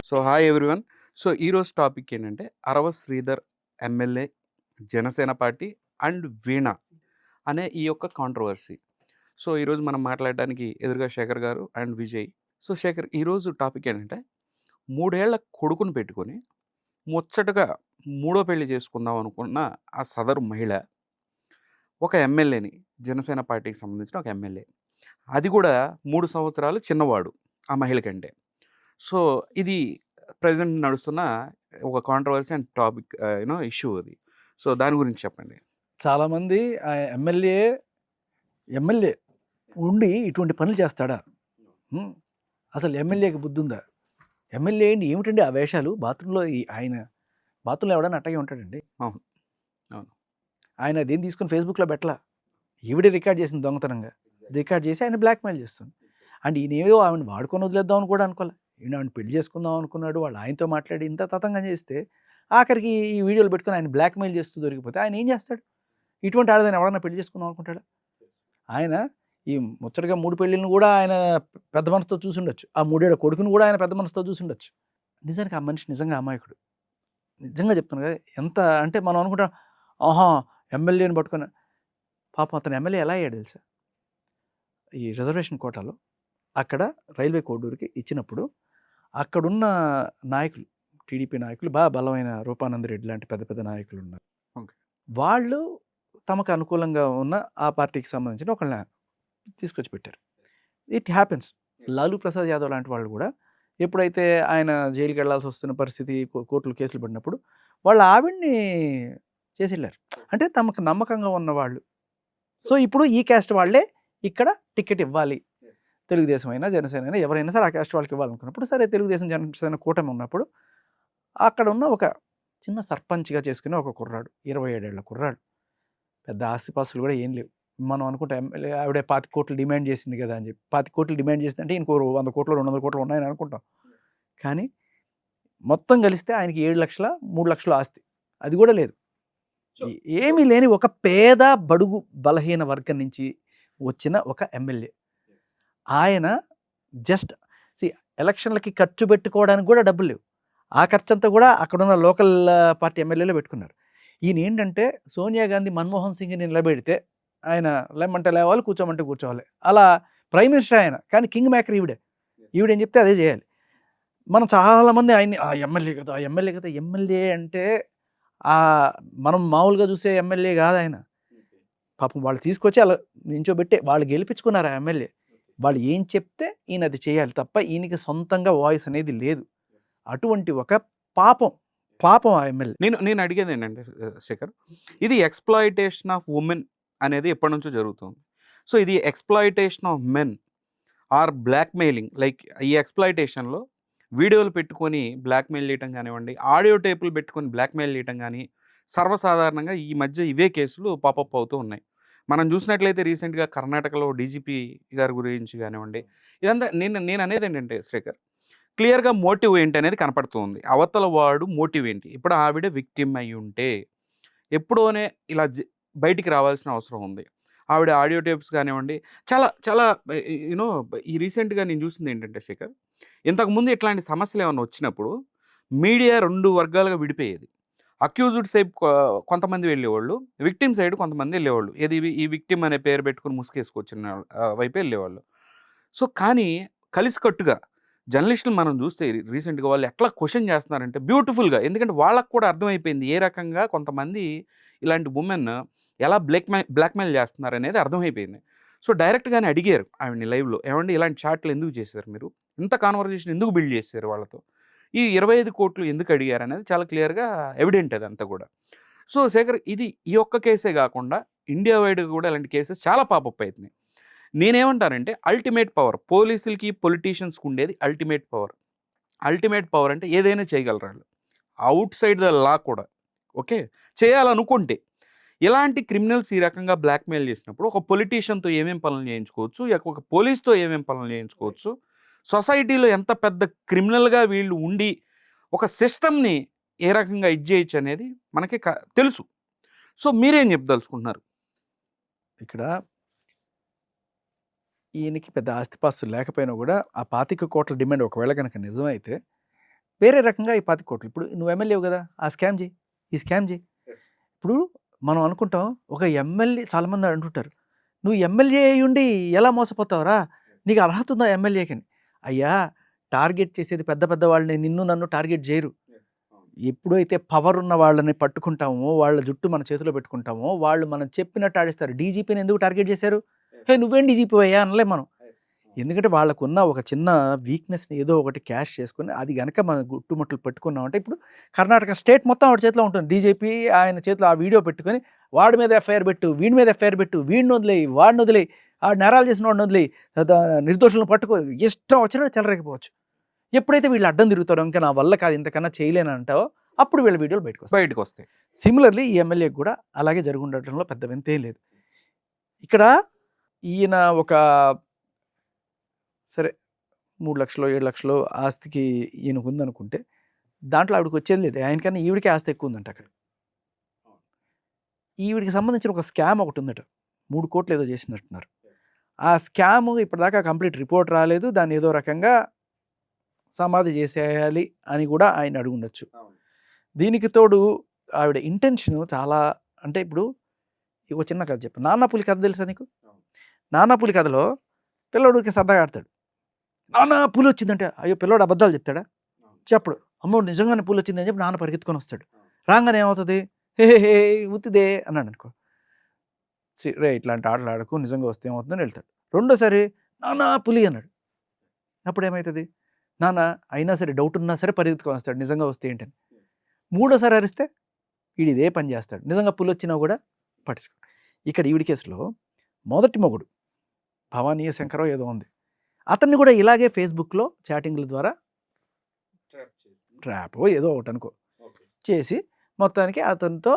So hi everyone. So ఈరోజు topic ఏంటంటే Arava Sridhar MLA, Janasena party and Veena అనే ఈ యొక్క కాంట్రవర్సీ. సో ఈరోజు మనం మాట్లాడడానికి ఎదురుగా శేఖర్ గారు అండ్ విజయ్. సో శేఖర్, ఈరోజు టాపిక్ ఏంటంటే 3 ఏళ్ల కొడుకుని పెట్టుకొని ముచ్చటగా మూడో పెళ్లి చేసుకుందాం అనుకున్న ఆ సదరు మహిళ ఒక ఎమ్మెల్యేని, జనసేన పార్టీకి సంబంధించిన ఒక ఎమ్మెల్యే, అది కూడా 3 సంవత్సరాలు చిన్నవాడు ఆ మహిళ కంటే. సో ఇది ప్రెజెంట్ నడుస్తున్న ఒక కాంట్రవర్సీ అండ్ టాపిక్ ఇష్యూ అది. సో దాని గురించి చెప్పండి. చాలామంది ఎమ్మెల్యే ఎమ్మెల్యే ఉండి ఇటువంటి పనులు చేస్తాడా? అసలు ఎమ్మెల్యేకి బుద్ధి ఉందా? ఎమ్మెల్యే ఏంటి ఏమిటండి ఆ వేషాలు? బాత్రూంలో ఆయన బాత్రూంలో ఎవడన్నా అట్టగే ఉంటాడండి. అవును, అవును. ఆయన అదేం తీసుకొని ఫేస్బుక్లో పెట్టలా, ఈవిడే రికార్డ్ చేసింది దొంగతనంగా. రికార్డ్ చేసి ఆయన బ్లాక్మెయిల్ చేస్తుంది. అండ్ ఈయన ఏదో ఆమెను వాడుకొని వదిలేద్దాం అని కూడా అనుకోలే. ఈయన ఆమెను పెళ్లి చేసుకుందాం అనుకున్నాడు. వాళ్ళు ఆయనతో మాట్లాడి ఇంత తతంగం చేస్తే ఆఖరికి ఈ వీడియోలు పెట్టుకొని ఆయన బ్లాక్మెయిల్ చేస్తూ దొరికిపోతే ఆయన ఏం చేస్తాడు? ఇటువంటి ఆడదాన్ని ఎవడన్నా పెళ్లి చేసుకుందాం అనుకుంటాడా? ఆయన ఈ ముచ్చటగా 3 పెళ్ళిళ్ళను కూడా ఆయన పెద్ద మనసుతో చూసుండొచ్చు. ఆ 3 ఏళ్ల కొడుకుని కూడా ఆయన పెద్ద మనసుతో చూసుండొచ్చు. నిజానికి ఆ మనిషి నిజంగా అమాయకుడు. నిజంగా చెప్తాను కదా! ఎంత అంటే మనం అనుకుంటాం, ఆహా! ఎమ్మెల్యేని పట్టుకొని పాపం అతను ఎమ్మెల్యే ఎలా అయ్యాడు తెలుసా? ఈ రిజర్వేషన్ కోటాలో అక్కడ రైల్వే కోడూరుకి ఇచ్చినప్పుడు అక్కడున్న నాయకులు, టీడీపీ నాయకులు, బాగా బలమైన రూపానంద రెడ్డి లాంటి పెద్ద పెద్ద నాయకులు ఉన్నారు. ఓకే. వాళ్ళు తమకు అనుకూలంగా ఉన్న ఆ పార్టీకి సంబంధించిన ఒకళ్ళని తీసుకొచ్చి పెట్టారు. It happens. లాలూ ప్రసాద్ యాదవ్ లాంటి వాళ్ళు కూడా ఎప్పుడైతే ఆయన జైలుకి వెళ్ళాల్సి వస్తున్న పరిస్థితి, కోర్టులో కేసులు పడినప్పుడు వాళ్ళ ఆవిడ్ని చేసిళ్ళారు. అంటే తమకు నమ్మకంగా ఉన్నవాళ్ళు. సో ఇప్పుడు ఈ క్యాస్ట్ వాళ్ళే ఇక్కడ టికెట్ ఇవ్వాలి. తెలుగుదేశం అయినా, జనసేన అయినా ఎవరైనా సరే ఆ క్యాస్ట్ వాళ్ళకి ఇవ్వాలనుకున్నప్పుడు, సరే తెలుగుదేశం జనసేన కూటమి ఉన్నప్పుడు అక్కడ ఉన్న ఒక చిన్న సర్పంచ్గా చేసుకునే ఒక కుర్రాడు, 27 ఏళ్ల కుర్రాడు, పెద్ద ఆస్తిపాస్తులు కూడా ఏం లేవు. మనం అనుకుంటే ఎమ్మెల్యే ఆవిడ 25 కోట్లు డిమాండ్ చేసింది కదా అని చెప్పి, 25 కోట్లు డిమాండ్ చేసిందంటే ఇంకో 100 కోట్లు 200 కోట్లు ఉన్నాయని అనుకుంటాం. కానీ మొత్తం కలిస్తే ఆయనకి 7 లక్షల 3 లక్షల ఆస్తి, అది కూడా లేదు. ఏమీ లేని ఒక పేద బడుగు బలహీన వర్గం నుంచి వచ్చిన ఒక ఎమ్మెల్యే. ఆయన జస్ట్ ఎలక్షన్లకి ఖర్చు పెట్టుకోవడానికి కూడా డబ్బులు లేవు. ఆ ఖర్చంతా కూడా అక్కడున్న లోకల్ పార్టీ ఎమ్మెల్యేలో పెట్టుకున్నారు. ఈయన ఏంటంటే సోనియా గాంధీ మన్మోహన్ సింగ్ని నిలబెడితే ఆయన లేమంటే లేవాలి, కూర్చోమంటే కూర్చోవాలి, అలా ప్రైమ్ మినిస్టర్ ఆయన. కానీ కింగ్ మేకర్ ఈవిడేం చెప్తే అదే చేయాలి. మనం చాలామంది ఆయన్ని ఎమ్మెల్యే కదా, ఎమ్మెల్యే కదా, ఎమ్మెల్యే అంటే మనం మామూలుగా చూసే ఎమ్మెల్యే కాదు ఆయన. పాపం వాళ్ళు తీసుకొచ్చి అలా నించోబెట్టి వాళ్ళు గెలిపించుకున్నారు ఆ ఎమ్మెల్యే. వాళ్ళు ఏం చెప్తే ఈయన అది చేయాలి తప్ప ఈయనకి సొంతంగా వాయిస్ అనేది లేదు. అటువంటి ఒక పాపం ఆ ఎమ్మెల్యే. నేను అడిగేది ఏంటంటే శేఖర్, ఇది ఎక్స్‌ప్లాయిటేషన్ ఆఫ్ వుమెన్ అనేది ఎప్పటినుంచో జరుగుతుంది. సో ఇది exploitation of men or blackmailing. Like ఈ ఎక్స్‌ప్లాయిటేషన్‌లో వీడియోలు పెట్టుకొని బ్లాక్‌మెయిల్ చేయటం కానివ్వండి, ఆడియో టేపులు పెట్టుకొని బ్లాక్‌మెయిల్ చేయటం గానీ, సర్వసాధారణంగా ఈ మధ్య ఇవే కేసులు పాపప్ అవుతూ ఉన్నాయి. మనం చూసినట్లయితే రీసెంట్‌గా కర్ణాటకలో డీజీపీ గారి గురించి కానివ్వండి, ఇదంతా నేను అనేదేంటంటే శేఖర్, క్లియర్‌గా మోటివ్ ఏంటనేది కనపడుతూ ఉంది. అవతల వాడు మోటివ్ ఏంటి? ఇప్పుడు ఆవిడ విక్టిమ్ అయ్యుంటే, ఎప్పుడోనే ఇలా బయటికి రావాల్సిన అవసరం ఉంది. ఆవిడ ఆడియో టేప్స్ కానివ్వండి, చాలా చాలా యూనో ఈ రీసెంట్‌గా నేను చూసిందేంటంటే శేఖర్, ఇంతకుముందు ఇట్లాంటి సమస్యలేమన్నా వచ్చినప్పుడు మీడియా 2 వర్గాలుగా విడిపోయేది. అక్యూజ్డ్ సైడ్ కొంతమంది వెళ్ళేవాళ్ళు, విక్టిమ్ సైడ్ కొంతమంది వెళ్ళేవాళ్ళు. ఏది ఈ విక్టిమ్ అనే పేరు పెట్టుకొని ముసుగేసుకొచ్చిన వైపే వెళ్ళేవాళ్ళు. సో, కానీ కలిసికట్టుగా జర్నలిస్టులు మనం చూస్తే రీసెంట్‌గా వాళ్ళు ఎట్లా క్వెషన్ చేస్తున్నారంటే బ్యూటిఫుల్‌గా. ఎందుకంటే వాళ్ళకి కూడా అర్థమైపోయింది ఏ రకంగా కొంతమంది ఇలాంటి వుమెన్ ఎలా బ్లాక్‌మెయిల్ చేస్తున్నారనేది అర్థమైపోయింది. సో, డైరెక్ట్‌గానే అడిగారు ఆవిడని లైవ్‌లో. ఏవండీ ఇలాంటి చాట్లు ఎందుకు చేశారు మీరు? ఇంత కాన్వర్జేషన్ ఎందుకు బిల్డ్ చేశారు వాళ్ళతో? ఈ 25,00,00,000 ఎందుకు అడిగారనేది చాలా క్లియర్‌గా ఎవిడెంట్ అదంతా కూడా. సో, శేఖర్, ఇది ఈ ఒక్క కేసే కాకుండా ఇండియా వైడ్‌గా కూడా ఇలాంటి కేసెస్ చాలా పాపప్ అయితున్నాయి. నేనేమంటానంటే అల్టిమేట్ పవర్ పోలీసులకి, పొలిటీషియన్స్‌కి ఉండేది అల్టిమేట్ పవర్. అల్టిమేట్ పవర్ అంటే ఏదైనా చేయగలరు ఆళ్ళు. ఔట్ సైడ్ ద లా కూడా. ఓకే. చేయాలనుకుంటే. ఇలాంటి క్రిమినల్స్ ఈ రకంగా బ్లాక్‌మెయిల్ చేసినప్పుడు ఒక పొలిటీషియన్‌తో ఏమేం పనులు చేయించుకోవచ్చు, ఒక పోలీస్‌తో ఏమేం పనులు చేయించుకోవచ్చు, సొసైటీలో ఎంత పెద్ద క్రిమినల్‌గా వీళ్ళు ఉండి ఒక సిస్టమ్‌ని ఏ రకంగా ఇది చేయొచ్చు అనేది మనకి తెలుసు. సో, మీరేం చెప్పదలుచుకుంటున్నారు? ఇక్కడ ఈయనకి పెద్ద ఆస్తిపాస్తులు లేకపోయినా కూడా ఆ 25 కోట్ల డిమాండ్ ఒకవేళ కనుక నిజమైతే వేరే రకంగా ఈ 25 కోట్లు ఇప్పుడు నువ్వు ఎమ్మెల్యేవు కదా ఆ స్కామ్ చేయి, ఈ స్కామ్ చేయి. ఇప్పుడు మనం అనుకుంటాం ఒక ఎమ్మెల్యే చాలామంది అంటుంటారు నువ్వు ఎమ్మెల్యే అయ్యుండి ఎలా మోసపోతావురా, నీకు అర్హత ఉందా ఎమ్మెల్యేకని. అయ్యా టార్గెట్ చేసేది పెద్ద పెద్ద వాళ్ళని, నిన్ను నన్ను టార్గెట్ చేయరు. ఎప్పుడైతే పవర్ ఉన్న వాళ్ళని పట్టుకుంటామో, వాళ్ళ జుట్టు మన చేతిలో పెట్టుకుంటామో, వాళ్ళు మనం చెప్పినట్టు ఆడిస్తారు. డీజీపీని ఎందుకు టార్గెట్ చేశారు? హే నువ్వేం డీజీపీ అయ్యా అనలేం మనం. ఎందుకంటే వాళ్ళకున్న ఒక చిన్న వీక్నెస్ని ఏదో ఒకటి క్యాష్ చేసుకుని అది గనక మన గుట్టుముట్టలు పెట్టుకున్నామంటే ఇప్పుడు కర్ణాటక స్టేట్ మొత్తం వాడి చేతిలో ఉంటుంది. డీజీపీ ఆయన చేతిలో ఆ వీడియో పెట్టుకొని వాడి మీద ఎఫ్ఐఆర్ పెట్టు, వీడి మీద ఎఫ్ఐఆర్ పెట్టు, వీడిని వదిలేయి, వాడిని వదిలేయి, ఆ నేరాలు చేసిన వాడిని వదిలేయి, నిర్దోషులను పట్టుకో, ఇష్టం వచ్చినట్టు చెలరేకపోవచ్చు. ఎప్పుడైతే వీళ్ళు అడ్డం తిరుగుతారో ఇంకా నా వల్ల కాదు ఇంతకన్నా చేయలేని అంటావో అప్పుడు వీళ్ళ వీడియోలు బయటకు వస్తాయి. సిమిలర్లీ ఈ ఎమ్మెల్యేకి కూడా అలాగే జరిగి ఉండటంలో పెద్ద వింతేం లేదు. ఇక్కడ ఈయన ఒక సరే 3 లక్షలు 7 లక్షలు ఆస్తికి ఈయనకు ఉందనుకుంటే దాంట్లో ఆవిడకి వచ్చేది లేదు. ఆయనకన్నా ఈవిడికి ఆస్తి ఎక్కువ ఉందంట అక్కడ. ఈవిడికి సంబంధించిన ఒక స్కామ్ ఒకటి ఉందట, 3 కోట్లు ఏదో చేసినట్టున్నారు. ఆ స్కామ్ ఇప్పటిదాకా కంప్లీట్ రిపోర్ట్ రాలేదు. దాన్ని ఏదో రకంగా సమాధి చేసేయాలి అని కూడా ఆయన అడుగుండొచ్చు. దీనికి తోడు ఆవిడ ఇంటెన్షన్ చాలా, అంటే ఇప్పుడు ఒక చిన్న కథ చెప్పు. నాన్నపులి కథ తెలుసా నీకు? నాన్నపులి కథలో పిల్లడికి సరదాగా ఆడతాడు. నాన్న పులి వచ్చిందంటే అయ్యో పిల్లోడు అబద్ధాలు చెప్తాడా? చెప్పడు. అమ్మో నిజంగానే పులి వచ్చిందని చెప్పి నాన్న పరిగెత్తుకొని వస్తాడు. రాగానే ఏమవుతుంది? హే హే ఉత్తిదే అన్నాడు అనుకో, రే ఇట్లాంటి ఆటలు ఆడకు, నిజంగా వస్తే ఏమవుతుందని వెళ్తాడు. రెండోసారి నాన్న పులి అన్నాడు. అప్పుడు ఏమవుతుంది? నాన్న అయినా సరే డౌట్ ఉన్నా సరే పరిగెత్తుకొని వస్తాడు నిజంగా వస్తే ఏంటని. మూడోసారి అరిస్తే వీడు ఇదే పని చేస్తాడు, నిజంగా పులి వచ్చినా కూడా పట్టించుకోడు. ఇక్కడ ఈవిడి కేసులో మొదటి మొగుడు భవానీయ శంకరో ఏదో ఉంది, అతన్ని కూడా ఇలాగే ఫేస్బుక్లో చాటింగ్ల ద్వారా ట్రాపో ఏదో ఒకటి అనుకో చేసి మొత్తానికి అతనితో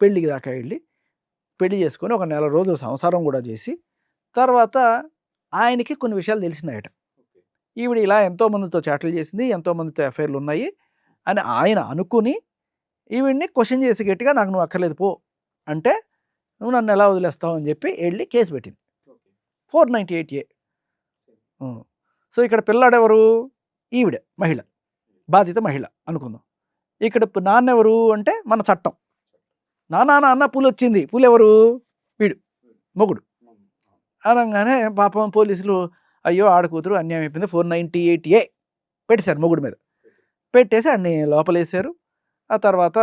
పెళ్ళికి దాకా వెళ్ళి పెళ్లి చేసుకొని ఒక 4 రోజులు సంసారం కూడా చేసి తర్వాత ఆయనకి కొన్ని విషయాలు తెలిసినాయట. ఈవిడ ఇలా ఎంతోమందితో చాట్లు చేసింది, ఎంతోమందితో ఎఫ్ఐఆర్లు ఉన్నాయి అని ఆయన అనుకుని ఈవిడ్ని క్వశ్చన్ చేసి గట్టిగా నాకు నువ్వు అక్కర్లేదు పో అంటే నువ్వు నన్ను ఎలా వదిలేస్తావు అని చెప్పి వెళ్ళి కేసు పెట్టింది 498A. సో ఇక్కడ పిల్లాడెవరు? ఈవిడ మహిళ, బాధిత మహిళ అనుకుందాం. ఇక్కడ నాన్న ఎవరు అంటే మన చట్టం. నాన్న అన్న పూలు వచ్చింది, పూలు ఎవరు? వీడు మొగుడు అనగానే పాపం పోలీసులు అయ్యో ఆడకూతురు అన్యాయం అయిపోయింది 498A పెట్టేశారు మొగుడు మీద. పెట్టేసి అన్ని లోపలేసారు. ఆ తర్వాత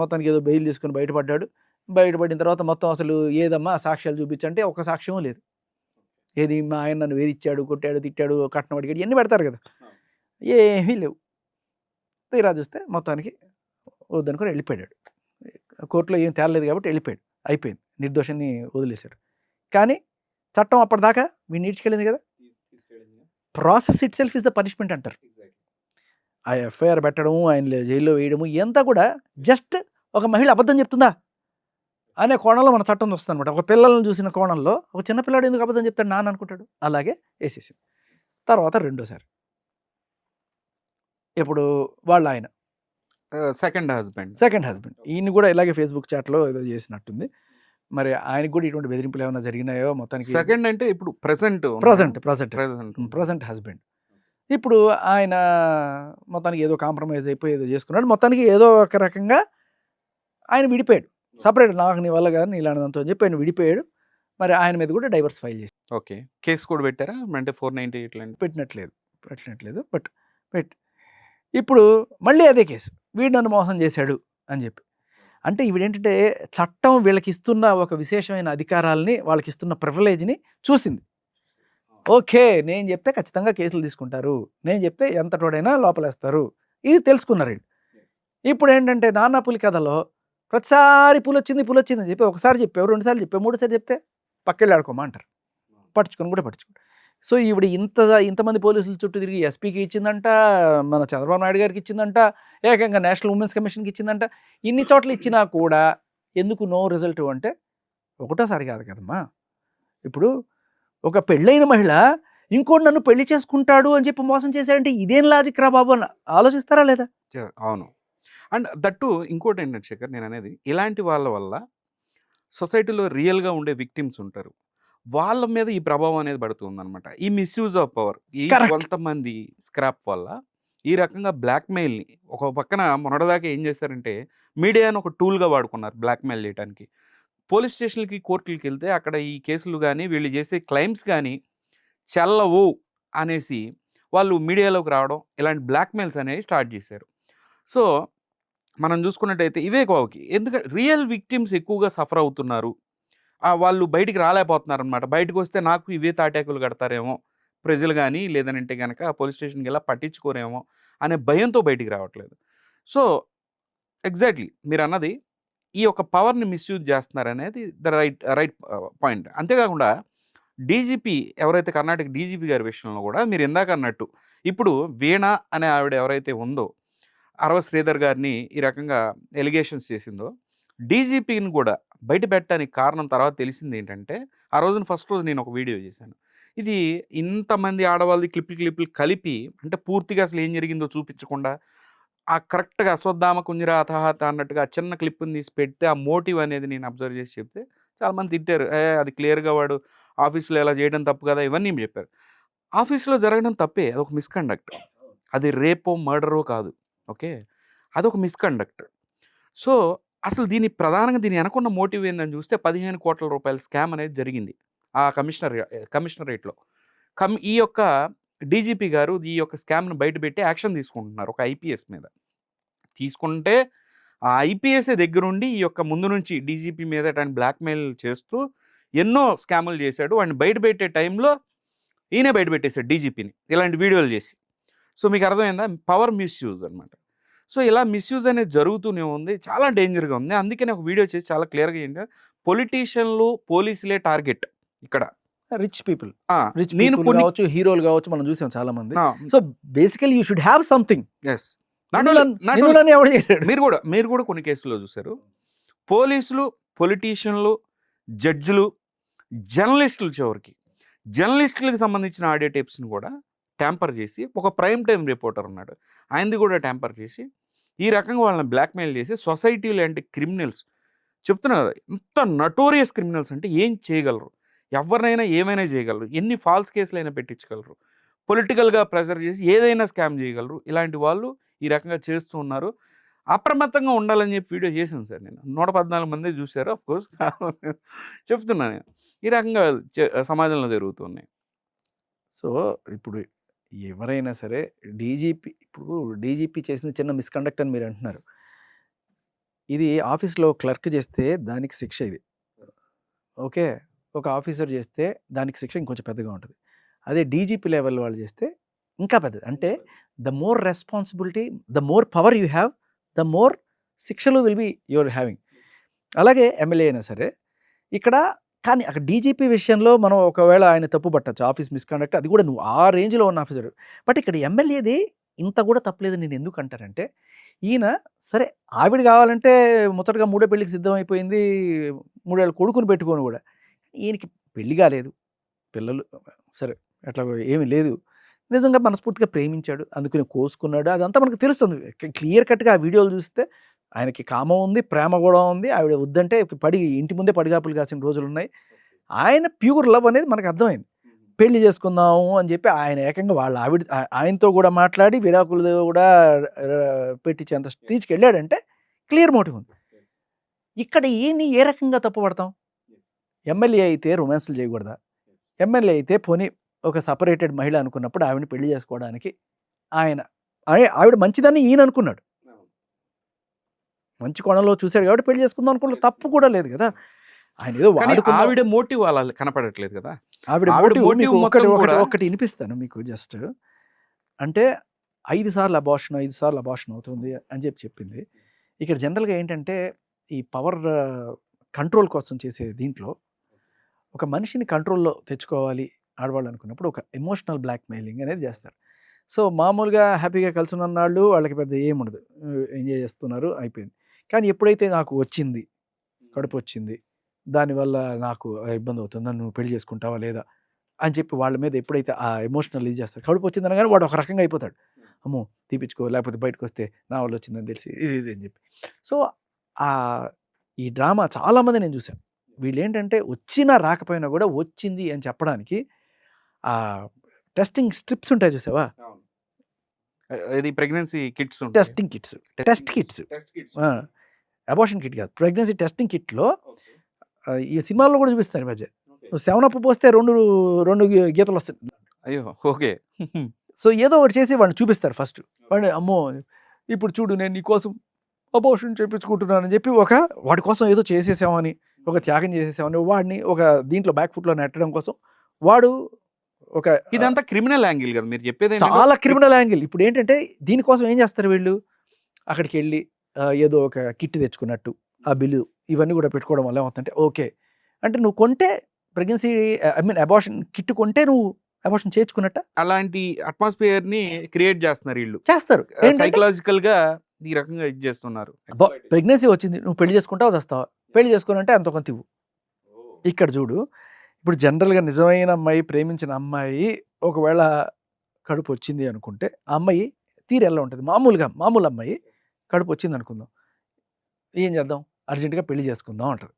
మొత్తానికి ఏదో బెయిల్ తీసుకుని బయటపడ్డాడు. బయటపడిన తర్వాత మొత్తం అసలు ఏదమ్మా సాక్ష్యాలు చూపించంటే ఒక సాక్ష్యం లేదు. ఏది మా ఆయన నన్ను వేధిచ్చాడు, కొట్టాడు, తిట్టాడు, కట్నం అడిగాడు, ఇవన్నీ పెడతారు కదా, ఏమీ లేవు. తీరా చూస్తే మొత్తానికి వద్దనుకొని వెళ్ళిపోయాడు. కోర్టులో ఏం తేలలేదు కాబట్టి వెళ్ళిపోయాడు, అయిపోయింది, నిర్దోషాన్ని వదిలేశారు. కానీ చట్టం అప్పటిదాకా వీడిని ఈడ్చుకెళ్ళింది కదా. Process it self is the punishment అంటారు. ఆ ఎఫ్ఐఆర్ పెట్టడము, ఆయన జైల్లో వేయడము ఇదంతా కూడా జస్ట్ ఒక మహిళ అబద్ధం చెప్తుందా అనే కోణంలో మన చట్టం వస్తుంది అనమాట. ఒక పిల్లలను చూసిన కోణంలో ఒక చిన్నపిల్లాడు ఎందుకు అబద్ధం చెప్తాడు నాన్న అనుకుంటాడు. అలాగే వేసేసింది. తర్వాత రెండోసారి ఇప్పుడు వాళ్ళ ఆయన సెకండ్ హస్బెండ్ ఈయన కూడా ఇలాగే ఫేస్బుక్ చాట్లో ఏదో చేసినట్టుంది. మరి ఆయనకు కూడా ఇటువంటి బెదిరింపులు ఏమైనా జరిగినాయో మొత్తానికి. సెకండ్ అంటే ఇప్పుడు ప్రజెంట్ హస్బెండ్. ఇప్పుడు ఆయన మొత్తానికి ఏదో కాంప్రమైజ్ అయిపోయి ఏదో చేసుకున్నాడు. మొత్తానికి ఏదో ఒక రకంగా ఆయన విడిపోయాడు, సపరేట్, నాకు నీ వల్ల కాదు నీ ఇలాంటిదంతా అని చెప్పి ఆయన విడిపోయాడు. మరి ఆయన మీద కూడా డైవర్స్ ఫైల్ చేసి ఓకే కేసు కూడా పెట్టారా? అంటే 498 పెట్టినట్లేదు బట్ ఇప్పుడు మళ్ళీ అదే కేసు, వీడు నన్ను మోసం చేశాడు అని చెప్పి. అంటే ఇవిడేంటంటే చట్టం వీళ్ళకి ఇస్తున్న ఒక విశేషమైన అధికారాలని, వాళ్ళకి ఇస్తున్న ప్రివిలేజ్ని చూసింది. ఓకే నేను చెప్తే ఖచ్చితంగా కేసులు తీసుకుంటారు, నేను చెప్తే ఎంతటోడైనా లోపలేస్తారు, ఇది తెలుసుకున్నారు వీళ్ళు. ఇప్పుడు ఏంటంటే నాన్న పులి కథలో ప్రతిసారి పూలు వచ్చింది అని చెప్పి ఒకసారి చెప్పావు, 2 సార్లు చెప్పావు, 3 సార్లు చెప్తే పక్కెళ్ళి ఆడుకోమా అంటారు. పట్టించుకోండి. సో ఈవిడ ఇంతమంది పోలీసుల చుట్టూ తిరిగి ఎస్పీకి ఇచ్చిందంట, మన చంద్రబాబు నాయుడు గారికి ఇచ్చిందంట, ఏకంగా నేషనల్ ఉమెన్స్ కమిషన్కి ఇచ్చిందంట. ఇన్ని చోట్ల ఇచ్చినా కూడా ఎందుకు నో రిజల్ట్ అంటే ఒకటోసారి కాదు కదమ్మా. ఇప్పుడు ఒక పెళ్ళైన మహిళ ఇంకోటి నన్ను పెళ్లి చేసుకుంటాడు అని చెప్పి మోసం చేశాడంటే ఇదేం లాజిక్ రా బాబు అని ఆలోచిస్తారా లేదా? అవును. అండ్ దట్టు ఇంకోటి ఏంటంటే శేఖర్, నేను అనేది ఇలాంటి వాళ్ళ వల్ల సొసైటీలో రియల్గా ఉండే విక్టిమ్స్ ఉంటారు, వాళ్ళ మీద ఈ ప్రభావం అనేది పడుతుంది అనమాట. ఈ మిస్యూజ్ ఆఫ్ పవర్, ఈ కొంతమంది స్క్రాప్ వల్ల ఈ రకంగా బ్లాక్మెయిల్ని ఒక పక్కన మొన్నటిదాకా ఏం చేశారంటే మీడియాను ఒక టూల్గా వాడుకున్నారు బ్లాక్మెయిల్ చేయడానికి. పోలీస్ స్టేషన్లకి కోర్టులకి వెళ్తే అక్కడ ఈ కేసులు కానీ వీళ్ళు చేసే క్లైమ్స్ కానీ చెల్లవు అనేసి వాళ్ళు మీడియాలోకి రావడం ఇలాంటి బ్లాక్మెయిల్స్ అనేవి స్టార్ట్ చేశారు. సో మనం చూసుకున్నట్టయితే ఇవే కావుకి ఎందుకంటే రియల్ విక్టిమ్స్ ఎక్కువగా సఫర్ అవుతున్నారు. వాళ్ళు బయటికి రాలేకపోతున్నారనమాట. బయటకు వస్తే నాకు ఇవే తాటాకులు కడతారేమో ప్రజలు గానీ, లేదనంటే గనక పోలీస్ స్టేషన్‌కెళ్ళి పట్టించుకోరేమో అనే భయంతో బయటికి రావట్లేదు. సో, ఎగ్జాక్ట్‌లీ మీరన్నది ఈ యొక్క పవర్‌ని మిస్‌యూజ్ చేస్తున్నారనేది రైట్ పాయింట్. అంతేకాకుండా డీజీపీ ఎవరైతే కర్ణాటక డీజీపీ గారి విషయంలో కూడా మీరు ఇందాక అన్నట్టు ఇప్పుడు వీణ అనే ఆవిడ ఎవరైతే ఉందో, అరవ శ్రీధర్ గారిని ఈ రకంగా ఎలిగేషన్స్ చేసిందో, డీజీపీని కూడా బయట పెట్టడానికి కారణం తర్వాత తెలిసిందేంటంటే, ఆ రోజున ఫస్ట్ రోజు నేను ఒక వీడియో చేశాను. ఇది ఇంతమంది ఆడవాళ్ళది క్లిప్పులు కలిపి అంటే పూర్తిగా అసలు ఏం జరిగిందో చూపించకుండా, ఆ కరెక్ట్‌గా అశ్వత్థామ కుంజర అథాహత అన్నట్టుగా ఆ చిన్న క్లిప్పుని తీసి పెడితే, ఆ మోటివ్ అనేది నేను అబ్జర్వ్ చేసి చెప్తే చాలామంది తిట్టారు. అది క్లియర్‌గా వాడు ఆఫీస్‌లో ఇలా చేయడం తప్పు కదా! ఇవన్నీ చెప్పారు. ఆఫీస్‌లో జరగడం తప్పే. అదొక మిస్‌కండక్ట్. అది రేపో, మర్డరో కాదు. ఓకే. అదొక మిస్‌కండక్ట్. సో, అసలు ప్రధానంగా దీని వెనకున్న మోటివ్ ఏందని చూస్తే 15,00,00,000 స్కామ్ అనేది జరిగింది. ఆ కమిషనరేట్‌లో. ఈ యొక్క డీజీపీ గారు ఈ యొక్క స్కామ్‌ని బయటపెట్టి యాక్షన్ తీసుకుంటున్నారు ఒక ఐపీఎస్ మీద. తీసుకుంటే ఆ ఐపీఎస్ఏ దగ్గరుండి ఈ యొక్క ముందు నుంచి డీజీపీ మీద ఇట్లాంటి బ్లాక్‌మెయిల్ చేస్తూ ఎన్నో స్కాములు చేశాడు. వాడిని బయటపెట్టే టైంలో ఈయనే బయటపెట్టేసాడు డీజీపీని. ఇలాంటి వీడియోలు చేసి. సో, మీకు అర్థమైందా? పవర్ మిస్‌యూజ్ అనమాట. సో, ఇలా మిస్‌యూజ్ అనేది జరుగుతూనే ఉంది. చాలా డేంజర్‌గా ఉంది. అందుకనే ఒక వీడియో చేసి చాలా క్లియర్‌గా ఏంటంటే పొలిటీషియన్‌లు, పోలీసులే టార్గెట్ ఇక్కడ. Rich people. ఆ! రిచ్ నేను పీపుల్ కొన్ని గావచ్చు, హీరోలు గావచ్చు మనం చూసాం చాలా మంది. ఆ! So, basically you should have something. Yes. Not only ఎవడు చేయలేడు. మీరు కూడా కొన్ని కేసుల్లో చూసారు. పోలీసులు, పొలిటీషియన్‌లు, జడ్జిలు, జర్నలిస్టులు చివరికి. జర్నలిస్టులకి సంబంధించిన ఆడియో టేప్స్‌ని కూడా ట్యాంపర్ చేసి ఒక ప్రైమ్ టైమ్ రిపోర్టర్ ఉన్నాడు. ఆయనది కూడా ట్యాంపర్ చేసి ఈ రకంగా వాళ్ళని బ్లాక్‌మెయిల్ చేసి సొసైటీ లాంటి క్రిమినల్స్ చెప్తున్నా కదా! ఎంత నటోరియస్ క్రిమినల్స్ అంటే ఏం చేయగలరు? ఎవరినైనా ఏమైనా చేయగలరు. ఎన్ని ఫాల్స్ కేసులైనా పెట్టించగలరు. పొలిటికల్‌గా ప్రెషర్ చేసి ఏదైనా స్కామ్ చేయగలరు. ఇలాంటి వాళ్ళు ఈ రకంగా చేస్తూ ఉన్నారు. అప్రమత్తంగా ఉండాలని చెప్పి వీడియో చేశాను సార్ నేను. 114 మందే చూసారు. ఆఫ్‌కోర్స్ చెప్తున్నా నేను. ఈ రకంగా సమాజంలో జరుగుతున్నాయి. సో, ఇప్పుడు ఎవరైనా సరే డీజీపీ చేసింది చిన్న మిస్‌కండక్ట్ అని మీరు అంటున్నారు. ఇది ఆఫీస్‌లో క్లర్క్ చేస్తే దానికి శిక్ష ఇది. ఓకే. ఒక ఆఫీసర్ చేస్తే దానికి శిక్ష ఇంకొంచెం పెద్దగా ఉంటది. అదే డీజీపీ లెవెల్ వాళ్ళు చేస్తే ఇంకా పెద్దది. అంటే the more responsibility, the more power you have, the more శిక్షలు విల్ బి యూర్ హ్యావింగ్. అలాగే ఎమ్మెల్యే అయినా సరే ఇక్కడ కానీ అక్కడ డీజీపీ విషయంలో మనం ఒకవేళ ఆయన తప్పు పట్టొచ్చు. ఆఫీస్ మిస్‌కండక్ట్ అది కూడా నువ్వు ఆ రేంజ్‌లో ఉన్న ఆఫీసర్. బట్ ఇక్కడ ఎమ్మెల్యేది ఇంత కూడా తప్పులేదని నేను ఎందుకు అంటానంటే, ఈయన సరే ఆవిడ కావాలంటే ముచ్చటగా మూడో పెళ్ళికి సిద్ధమైపోయింది. 3 ఏళ్ల కొడుకుని పెట్టుకొని కూడా. ఈయనకి పెళ్లి కాలేదు. పిల్లలు సరే ఎట్లాగో ఏమీ లేదు. నిజంగా మనస్ఫూర్తిగా ప్రేమించాడు. అందుకని కోసుకున్నాడు. అదంతా మనకు తెలుస్తుంది. క్లియర్ కట్‌గా ఆ వీడియోలు చూస్తే ఆయనకి కామం ఉంది, ప్రేమ కూడా ఉంది. ఆవిడ వద్దంటే ఇంటి ముందే పడిగాపులు కాసిన రోజులున్నాయి. ఆయన ప్యూర్ లవ్ అనేది మనకు అర్థమైంది. పెళ్లి చేసుకుందాము అని చెప్పి ఆయన ఏకంగా వాళ్ళ ఆయనతో కూడా మాట్లాడి విడాకులు కూడా పెట్టించేంత స్టేజ్‌కెళ్ళాడంటే క్లియర్ మోటివ్ ఉంది. ఇక్కడ ఈయన్ని ఏ రకంగా తప్పుపడతాం? ఎమ్మెల్యే అయితే రొమాన్స్‌లు చేయకూడదా? ఎమ్మెల్యే అయితే పోనీ ఒక సెపరేటెడ్ మహిళ అనుకున్నప్పుడు ఆవిడని పెళ్లి చేసుకోవడానికి ఆవిడ మంచిదని ఈయన అనుకున్నాడు. మంచి కోణంలో చూసాడు కాబట్టి పెళ్లి చేసుకుందాం అనుకున్న తప్పు కూడా లేదు కదా! ఆయన ఏదో ఆవిడ మోటివ్ అలా కనపడట్లేదు కదా! ఆవిడ మోటివ్ మీకు ఒకటి వినిపిస్తాను మీకు జస్ట్. అంటే 5 సార్లు అబార్షన్ అవుతుంది అని చెప్పింది. ఇక్కడ జనరల్‌గా ఏంటంటే ఈ పవర్ కంట్రోల్ కోసం చేసే దీంట్లో ఒక మనిషిని కంట్రోల్‌లో తెచ్చుకోవాలి ఆడవాళ్ళు అనుకున్నప్పుడు ఒక ఎమోషనల్ బ్లాక్‌మెయిలింగ్ అనేది చేస్తారు. సో, మామూలుగా హ్యాపీగా కలిసున్నన్నాళ్ళు వాళ్ళకి పెద్ద ఏముండదు. ఎంజాయ్ చేస్తున్నారు అయిపోయింది. కానీ ఎప్పుడైతే నాకు వచ్చింది, కడుపొచ్చింది, దానివల్ల నాకు ఇబ్బంది అవుతుంది. నన్ను పెళ్లి చేసుకుంటావా లేదా? అని చెప్పి వాళ్ళ మీద ఎప్పుడైతే ఆ ఎమోషనల్ ఇది చేస్తారు. కడుపొచ్చింది అనగానే వాడు ఒక రకంగా అయిపోతాడు. అమ్మో! తీపిచ్చుకో లేకపోతే బయటకొస్తే నా వల్ల వచ్చిందని తెలిసి ఇది అని చెప్పి. సో, ఈ డ్రామా చాలామంది నేను చూసాను. వీళ్ళేంటంటే వచ్చినా రాకపోయినా కూడా వచ్చింది అని చెప్పడానికి టెస్టింగ్ స్ట్రిప్స్ ఉంటాయి చూసావా? ఇది pregnancy kits testing kits. Test kits. ఆ! అబార్షన్ కిట్ కాదు. ప్రెగ్నెన్సీ టెస్టింగ్ కిట్‌లో ఈ సినిమాల్లో కూడా చూపిస్తారు ఈ మధ్య. నువ్వు 7 అప్ పోస్తే 2 గీతలొస్తాయి. అయ్యో! ఓకే. సో, ఏదో ఒకటి చేసి వాడిని చూపిస్తారు ఫస్ట్. వాడు అమ్మో! ఇప్పుడు చూడు నేను నీకోసం అబార్షన్ చేపించుకుంటున్నానని చెప్పి వాడి కోసం ఏదో చేసేసామని, ఒక త్యాగం చేసేసామని వాడిని ఒక దీంట్లో బ్యాక్ ఫుట్‌లో నెట్టడం కోసం వాడు ఒక ఇదంతా క్రిమినల్ యాంగిల్ కదా మీరు చెప్పేది. చాలా క్రిమినల్ యాంగిల్. ఇప్పుడేంటంటే దీనికోసం ఏం చేస్తారు వీళ్ళు? అక్కడికెళ్ళి ఏదో ఒక కిట్ తెచ్చుకున్నట్టు, ఆ బిల్లు ఇవన్నీ కూడా పెట్టుకోవడం వల్ల ఏమవుతుందంటే ఓకే. అంటే నువ్వు కొంటే ప్రెగ్నెన్సీ అబార్షన్ కిట్ కొంటే నువ్వు అబార్షన్ చేయించుకున్నట్ట? అలాంటి అట్మాస్ఫియర్ ని క్రియేట్ చేస్తున్నారు వీళ్ళు. చేస్తారు. సైకలాజికల్ గా ఈ రకంగా ఇది చేస్తున్నారు. ప్రెగ్నెన్సీ వచ్చింది. నువ్వు పెళ్లి చేసుకుంటావా చస్తావా? పెళ్లి చేసుకోనంటే ఎంతో కొంత ఇవ్వు. ఇక్కడ చూడు, ఇప్పుడు జనరల్‌గా నిజమైన అమ్మాయి, ప్రేమించిన అమ్మాయి ఒకవేళ కడుపు వచ్చింది అనుకుంటే, ఆ అమ్మాయి తీరు ఎలా ఉంటది? మామూలు అమ్మాయి కడుపు వచ్చింది అనుకుందాం. ఏం చేద్దాం? అర్జెంట్‌గా పెళ్లి చేసుకుందాం అంటది.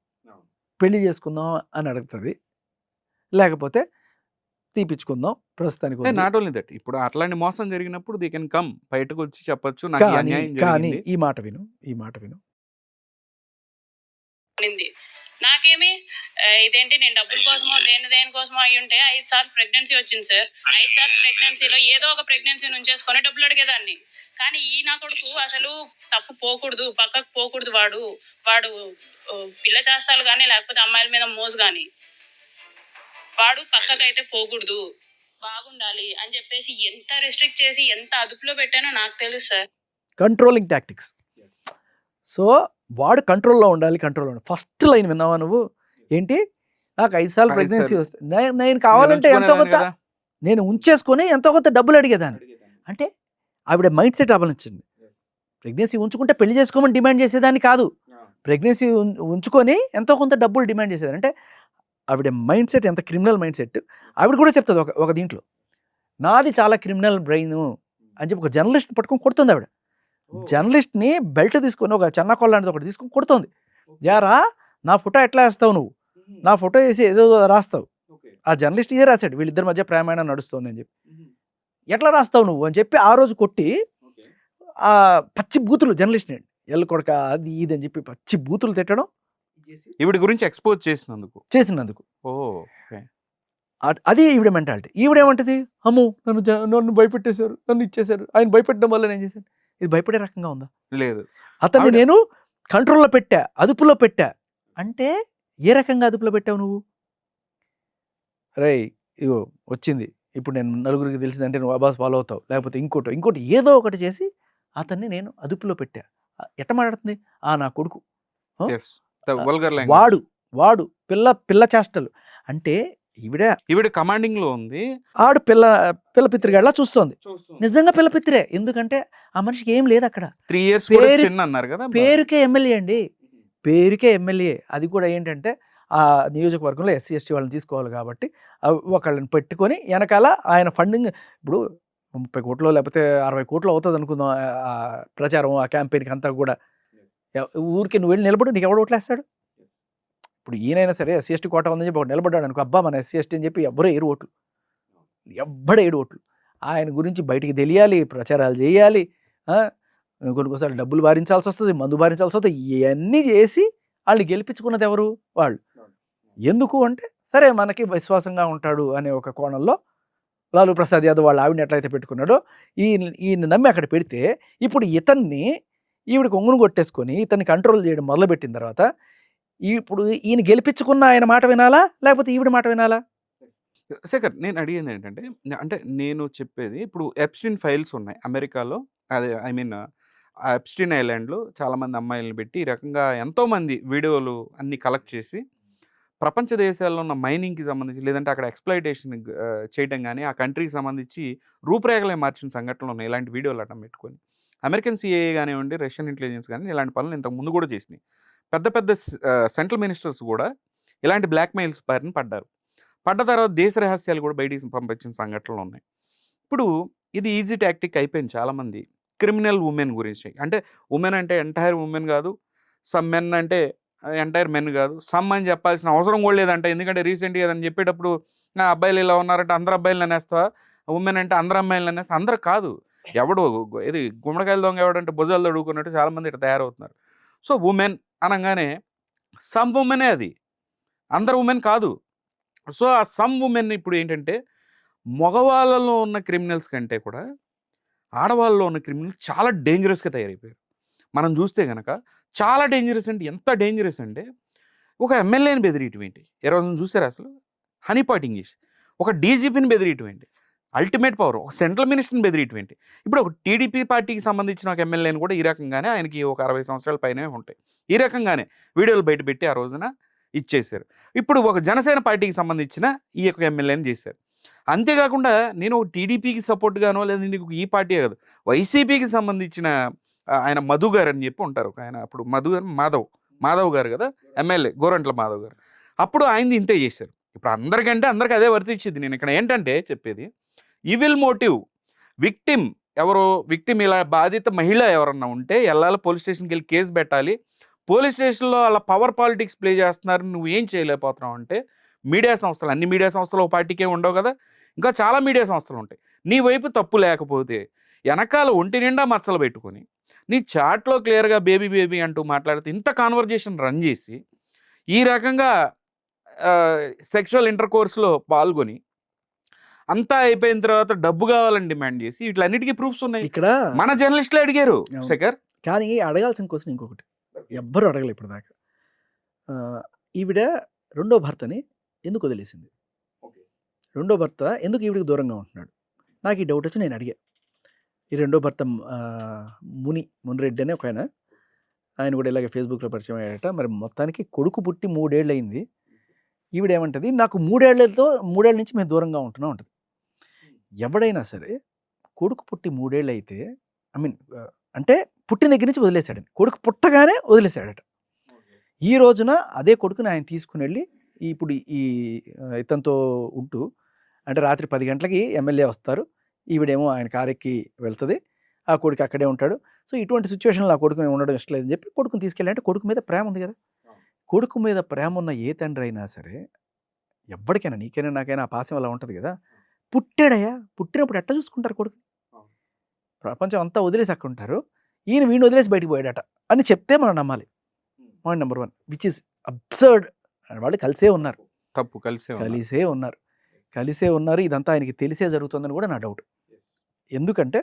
పెళ్లి చేసుకుందాం అని అడుగుతది. లేకపోతే తీపిచ్చుకుందాం ప్రస్తుతానికి ఉంది. Not only that. ఇప్పుడు అట్లాంటి మోసం జరిగినప్పుడు దే కెన్ కమ్ బయటకు వచ్చి చెప్పొచ్చు నాకు ఈ అన్యాయం కానీ జరిగింది. ఈ మాట విను. నాకేమి ఇదేంటి నేను డబ్బుల కోసమో దేనికోసమో అయి ఉంటే 5 సార్లు ప్రెగ్నెన్సీ వచ్చింది సార్. 5 సార్లు ప్రెగ్నెన్సీలో ఏదో ఒక ప్రెగ్నెన్సీ నుంచేసుకొని డబ్బులు అడిగేదాన్ని. కానీ ఈ నా కొడుకు అసలు తప్పు పోకూడదు, పక్కకు పోకూడదు. వాడు పిల్ల చేష్టాలు కానీ లేకపోతే అమ్మాయిల మీద మోజు కానీ వాడు పక్కకైతే పోకూడదు, బాగుండాలి అని చెప్పేసి ఎంత రెస్ట్రిక్ట్ చేసి ఎంత అదుపులో పెట్టానో నాకు తెలుసు సార్. Controlling tactics. సో వాడు కంట్రోల్లో ఉండాలి. ఫస్ట్ లైన్ విన్నావా నువ్వు? ఏంటి? నాకు 5 సార్లు ప్రెగ్నెన్సీ వస్తే నేను కావాలంటే ఎంతో కొంత నేను ఉంచేసుకొని ఎంతో కొంత డబ్బులు అడిగేదాన్ని. అంటే ఆవిడ మైండ్ సెట్ అమలుచ్చింది. ప్రెగ్నెన్సీ ఉంచుకుంటే పెళ్లి చేసుకోమని డిమాండ్ చేసేదాన్ని కాదు. ప్రెగ్నెన్సీ ఉంచుకొని ఎంతో కొంత డబ్బులు డిమాండ్ చేసేదాన్ని. అంటే ఆవిడ మైండ్ సెట్ ఎంత క్రిమినల్ మైండ్ సెట్. ఆవిడ కూడా చెప్తుంది ఒక దీంట్లో, నాది చాలా క్రిమినల్ బ్రెయిన్ అని చెప్పి ఒక జర్నలిస్ట్ పట్టుకొని కొడుతుంది ఆవిడ. జర్నలిస్ట్ని బెల్ట్ తీసుకొని ఒక చెన్నాకోల్ లాంటిది ఒకటి తీసుకొని కొడుతోంది. యారా నా ఫోటో ఎట్లా వేస్తావు నువ్వు? నా ఫోటో వేసి ఏదో రాస్తావు. ఆ జర్నలిస్ట్ ఇదే రాశాడు, వీళ్ళిద్దరి మధ్య ప్రేమాయణం నడుస్తుంది అని చెప్పి. ఎట్లా రాస్తావు నువ్వు అని చెప్పి ఆ రోజు కొట్టి ఆ పచ్చి బూతులు జర్నలిస్ట్ని ఎల్లు కొడక అది ఇది అని చెప్పి పచ్చి బూతులు తిట్టడం ఈవిడ గురించి ఎక్స్పోజ్ చేసినందుకు. అది ఈవిడ మెంటాలిటీ. ఈవిడేమంటది? అమ్మో నన్ను భయపెట్టేశారు, నన్ను ఇచ్చేశారు, ఆయన భయపెట్టడం వల్ల నేను చేశాను. ఇది భయపడే రకంగా ఉందా? లేదు. అతన్ని నేను కంట్రోల్లో పెట్టా, అదుపులో పెట్టా అంటే ఏ రకంగా అదుపులో పెట్టావు నువ్వు? రేయ్ ఇగో వచ్చింది, ఇప్పుడు నేను నలుగురికి తెలిసిందంటే నువ్వు అబాస్ ఫాలో అవుతావు, లేకపోతే ఇంకోటి ఏదో ఒకటి చేసి అతన్ని నేను అదుపులో పెట్టా. ఎట్ట మాట్లాడుతుంది? నా కొడుకు, వాడు పిల్ల చేష్టలు అంటే ఈవిడ కమాండింగ్ లో ఉంది. ఆడు పిల్ల పిత్రిగాళ్ళ చూస్తోంది. నిజంగా పిల్ల పిత్రే. ఎందుకంటే ఆ మనిషికి ఏం లేదు అక్కడ. 3 years అన్నారు కదా. పేరుకే ఎమ్మెల్యే అండి, పేరుకే ఎమ్మెల్యే. అది కూడా ఏంటంటే ఆ నియోజకవర్గంలో ఎస్సీ ఎస్టీ వాళ్ళని తీసుకోవాలి కాబట్టి ఒకళ్ళని పెట్టుకొని వెనకాల ఆయన ఫండింగ్. ఇప్పుడు 30 కోట్లు లేకపోతే 60 కోట్లు అవుతుంది అనుకుందాం ఆ ప్రచారం, ఆ క్యాంపెయిన్కి అంతా కూడా. ఊరికి నువ్వు వెళ్ళి నిలబడి నీకు ఎవడు ఓట్లేస్తాడు? ఇప్పుడు ఈయనైనా సరే ఎస్సీ ఎస్టీ కోట ఉందని చెప్పి ఒకటి నిలబడ్డాడు అనుకో, అబ్బా మన ఎస్సీ ఎస్టీ అని చెప్పి ఎవ్వరు ఏడు ఓట్లు. ఆయన గురించి బయటికి తెలియాలి, ప్రచారాలు చేయాలి, కొన్నిసార్లు డబ్బులు భారించాల్సి వస్తుంది, మందు భారించాల్సి వస్తుంది. ఇవన్నీ చేసి వాళ్ళు గెలిపించుకున్నది ఎవరు? వాళ్ళు. ఎందుకు అంటే సరే మనకి విశ్వాసంగా ఉంటాడు అనే ఒక కోణంలో లాలూ ప్రసాద్ యాదవ్ వాళ్ళ ఆవిడని ఎట్లయితే పెట్టుకున్నాడో ఈయన నమ్మి అక్కడ పెడితే, ఇప్పుడు ఈవిడ కొంగును కొట్టేసుకొని ఇతన్ని కంట్రోల్ చేయడం మొదలుపెట్టిన తర్వాత ఇప్పుడు ఈయన గెలిపించుకున్న ఆయన మాట వినాలా, లేకపోతే ఈవిడ మాట వినాలా? శేఖర్, నేను అడిగింది ఏంటంటే, అంటే నేను చెప్పేది ఇప్పుడు ఎప్స్టీన్ ఫైల్స్ ఉన్నాయి అమెరికాలో. అదే ఐ మీన్ ఎప్స్టీన్ ఐలాండ్లో చాలామంది అమ్మాయిలను పెట్టి ఈ రకంగా ఎంతోమంది వీడియోలు అన్నీ కలెక్ట్ చేసి ప్రపంచ దేశాల్లో ఉన్న మైనింగ్కి సంబంధించి లేదంటే అక్కడ ఎక్స్‌ప్లాయిటేషన్ చేయడం కానీ ఆ కంట్రీకి సంబంధించి రూపురేఖలే మార్చిన సంఘటనలు ఉన్నాయి. ఇలాంటి వీడియోలు అడ్డం పెట్టుకొని అమెరికన్ సిఐఏ కానివ్వండి, రష్యన్ ఇంటెలిజెన్స్ కానీ ఇలాంటి పనులు ఇంతకు ముందు కూడా చేసినాయి. పెద్ద పెద్ద సెంట్రల్ మినిస్టర్స్ కూడా ఇలాంటి బ్లాక్మెయిల్స్ బారిన పడ్డ తర్వాత దేశ రహస్యాలు కూడా బయటికి పంపించిన సంఘటనలు ఉన్నాయి. ఇప్పుడు ఇది ఈజీ టాక్టిక్ అయిపోయింది చాలామంది క్రిమినల్ ఉమెన్ గురించి. అంటే ఉమెన్ అంటే ఎంటైర్ ఉమెన్ కాదు, సమ్ మెన్ అంటే ఎంటైర్ మెన్ కాదు, సమ్ అని చెప్పాల్సిన అవసరం కూడా లేదంట. ఎందుకంటే రీసెంట్గా ఏదని చెప్పేటప్పుడు అబ్బాయిలు ఇలా ఉన్నారంటే అందరు అబ్బాయిలు అనేస్తావా, ఉమెన్ అంటే అందరు అమ్మాయిలు అనేస్తా, అందరు కాదు. ఎవడు ఇది గుమ్మడికాయల దొంగ ఎవడంటే భుజాలు తడుకున్నట్టు చాలామంది ఇట్లా తయారవుతున్నారు. సో ఉమెన్ అనగానే సమ్ ఉమెనే అది, అందరు ఉమెన్ కాదు. సో ఆ సమ్ ఉమెన్ ఇప్పుడు ఏంటంటే మగవాళ్ళలో ఉన్న క్రిమినల్స్ కంటే కూడా ఆడవాళ్ళలో ఉన్న క్రిమినల్స్ చాలా డేంజరస్గా తయారైపోయారు. మనం చూస్తే గనక చాలా డేంజరస్ అంటే ఎంత డేంజరస్ అంటే ఒక ఎమ్మెల్యేని బెదిరియటం ఏంటి, ఏ రోజున చూసారా అసలు? హనీ పాటింగ్ చేసి ఒక డీజీపీని బెదిరియటం ఏంటి, అల్టిమేట్ పవర్ ఒక సెంట్రల్ మినిస్టర్ని బెదిరియటం ఏంటి. ఇప్పుడు ఒక టీడీపీ పార్టీకి సంబంధించిన ఒక ఎమ్మెల్యేని కూడా ఈ రకంగానే, ఆయనకి ఒక 60 సంవత్సరాల పైనే ఉంటాయి, ఈ రకంగానే వీడియోలు బయట పెట్టి ఆ రోజున ఇచ్చేశారు. ఇప్పుడు ఒక జనసేన పార్టీకి సంబంధించిన ఈ యొక్క ఎమ్మెల్యేని చేశారు. అంతేకాకుండా నేను ఒక టీడీపీకి సపోర్ట్గానో లేదా నీకు ఈ పార్టీ కాదు, వైసీపీకి సంబంధించిన ఆయన మధు గారు అని చెప్పి ఉంటారు. ఆయన అప్పుడు మధు గారు మాధవ్ గారు కదా ఎమ్మెల్యే, గోరంట్ల మాధవ్ గారు. అప్పుడు ఆయనది ఇంతే చేశారు. ఇప్పుడు అందరికంటే అందరికి అదే వర్తించింది. నేను ఇక్కడ ఏంటంటే చెప్పేది, ఈవిల్ మోటివ్ విక్టిమ్ ఎవరో, విక్టిమ్ ఇలా బాధిత మహిళ ఎవరన్నా ఉంటే వెళ్ళాలి పోలీస్ స్టేషన్కి వెళ్ళి కేసు పెట్టాలి. పోలీస్ స్టేషన్లో అలా పవర్ పాలిటిక్స్ ప్లే చేస్తున్నారు, నువ్వు ఏం చేయలేకపోతున్నావు అంటే మీడియా సంస్థలు, అన్ని మీడియా సంస్థలు ఒక పార్టీకే ఉండవు కదా, ఇంకా చాలా మీడియా సంస్థలు ఉంటాయి. నీ వైపు తప్పు లేకపోతే వెనకాల ఒంటి నిండా మచ్చలు పెట్టుకొని నీ చాట్లో క్లియర్గా బేబీ బేబీ అంటూ మాట్లాడితే ఇంత కాన్వర్జేషన్ రన్ చేసి ఈ రకంగా సెక్షువల్ ఇంటర్ కోర్స్లో పాల్గొని అంతా అయిపోయిన తర్వాత డబ్బు కావాలని డిమాండ్ చేసి వీటిలన్నిటికీ ప్రూఫ్స్ ఉన్నాయి. ఇక్కడ మన జర్నలిస్టులు అడిగారు అవును. శేఖర్. కానీ అడగాల్సిన క్వశ్చన్ ఇంకొకటి, ఎవ్వరు అడగలే ఇప్పుడు దాకా. ఈవిడ రెండో భర్తని ఎందుకు వదిలేసింది? రెండో భర్త ఎందుకు ఈవిడికి దూరంగా ఉంటున్నాడు? నాకు ఈ డౌట్ వచ్చి నేను అడిగా. ఈ రెండో భర్త మునిరెడ్డి అని ఒక ఆయన కూడా ఇలాగ ఫేస్బుక్లో పరిచయం అయ్యాడట. మరి మొత్తానికి కొడుకు పుట్టి 3 ఏళ్ళు అయింది. ఈవిడేమంటది, నాకు 3 ఏళ్ళ నుంచి మేము దూరంగా ఉంటున్నాం ఉంటుంది. ఎవడైనా సరే కొడుకు పుట్టి 3 ఏళ్ళు అయితే, ఐ మీన్ అంటే పుట్టిన దగ్గర నుంచి వదిలేశాడని, కొడుకు పుట్టగానే వదిలేశాడట. ఈ రోజున అదే కొడుకుని ఆయన తీసుకుని వెళ్ళి ఇప్పుడు ఈ ఇతనితో ఉంటూ, అంటే రాత్రి 10 గంటలకి ఎమ్మెల్యే వస్తారు, ఈవిడేమో ఆయన కారెక్కి వెళ్తుంది, ఆ కొడుకు అక్కడే ఉంటాడు. సో ఇటువంటి సిచ్యువేషన్లో ఆ కొడుకుని ఉండడం ఇష్టం లేదని చెప్పి కొడుకుని తీసుకెళ్ళి, అంటే కొడుకు మీద ప్రేమ ఉంది కదా. కొడుకు మీద ప్రేమ ఉన్న ఏ తండ్రి అయినా సరే, ఎవ్వడికైనా, నీకైనా నాకైనా ఆ పాశం అలా ఉంటుంది కదా. పుట్టాడయ్యా, పుట్టినప్పుడు ఎట్లా చూసుకుంటారు కొడుకు? ప్రపంచం అంతా వదిలేసి అక్కడ ఉంటారు, ఈయన వీడిని వదిలేసి బయటికి పోయాడట అని చెప్తే మనం నమ్మాలి. Point number 1 which is absurd. వాళ్ళు కలిసే ఉన్నారు, తప్పు కలిసే ఉన్నారు. ఇదంతా ఆయనకి తెలిసే జరుగుతుందని కూడా నా డౌట్. ఎందుకంటే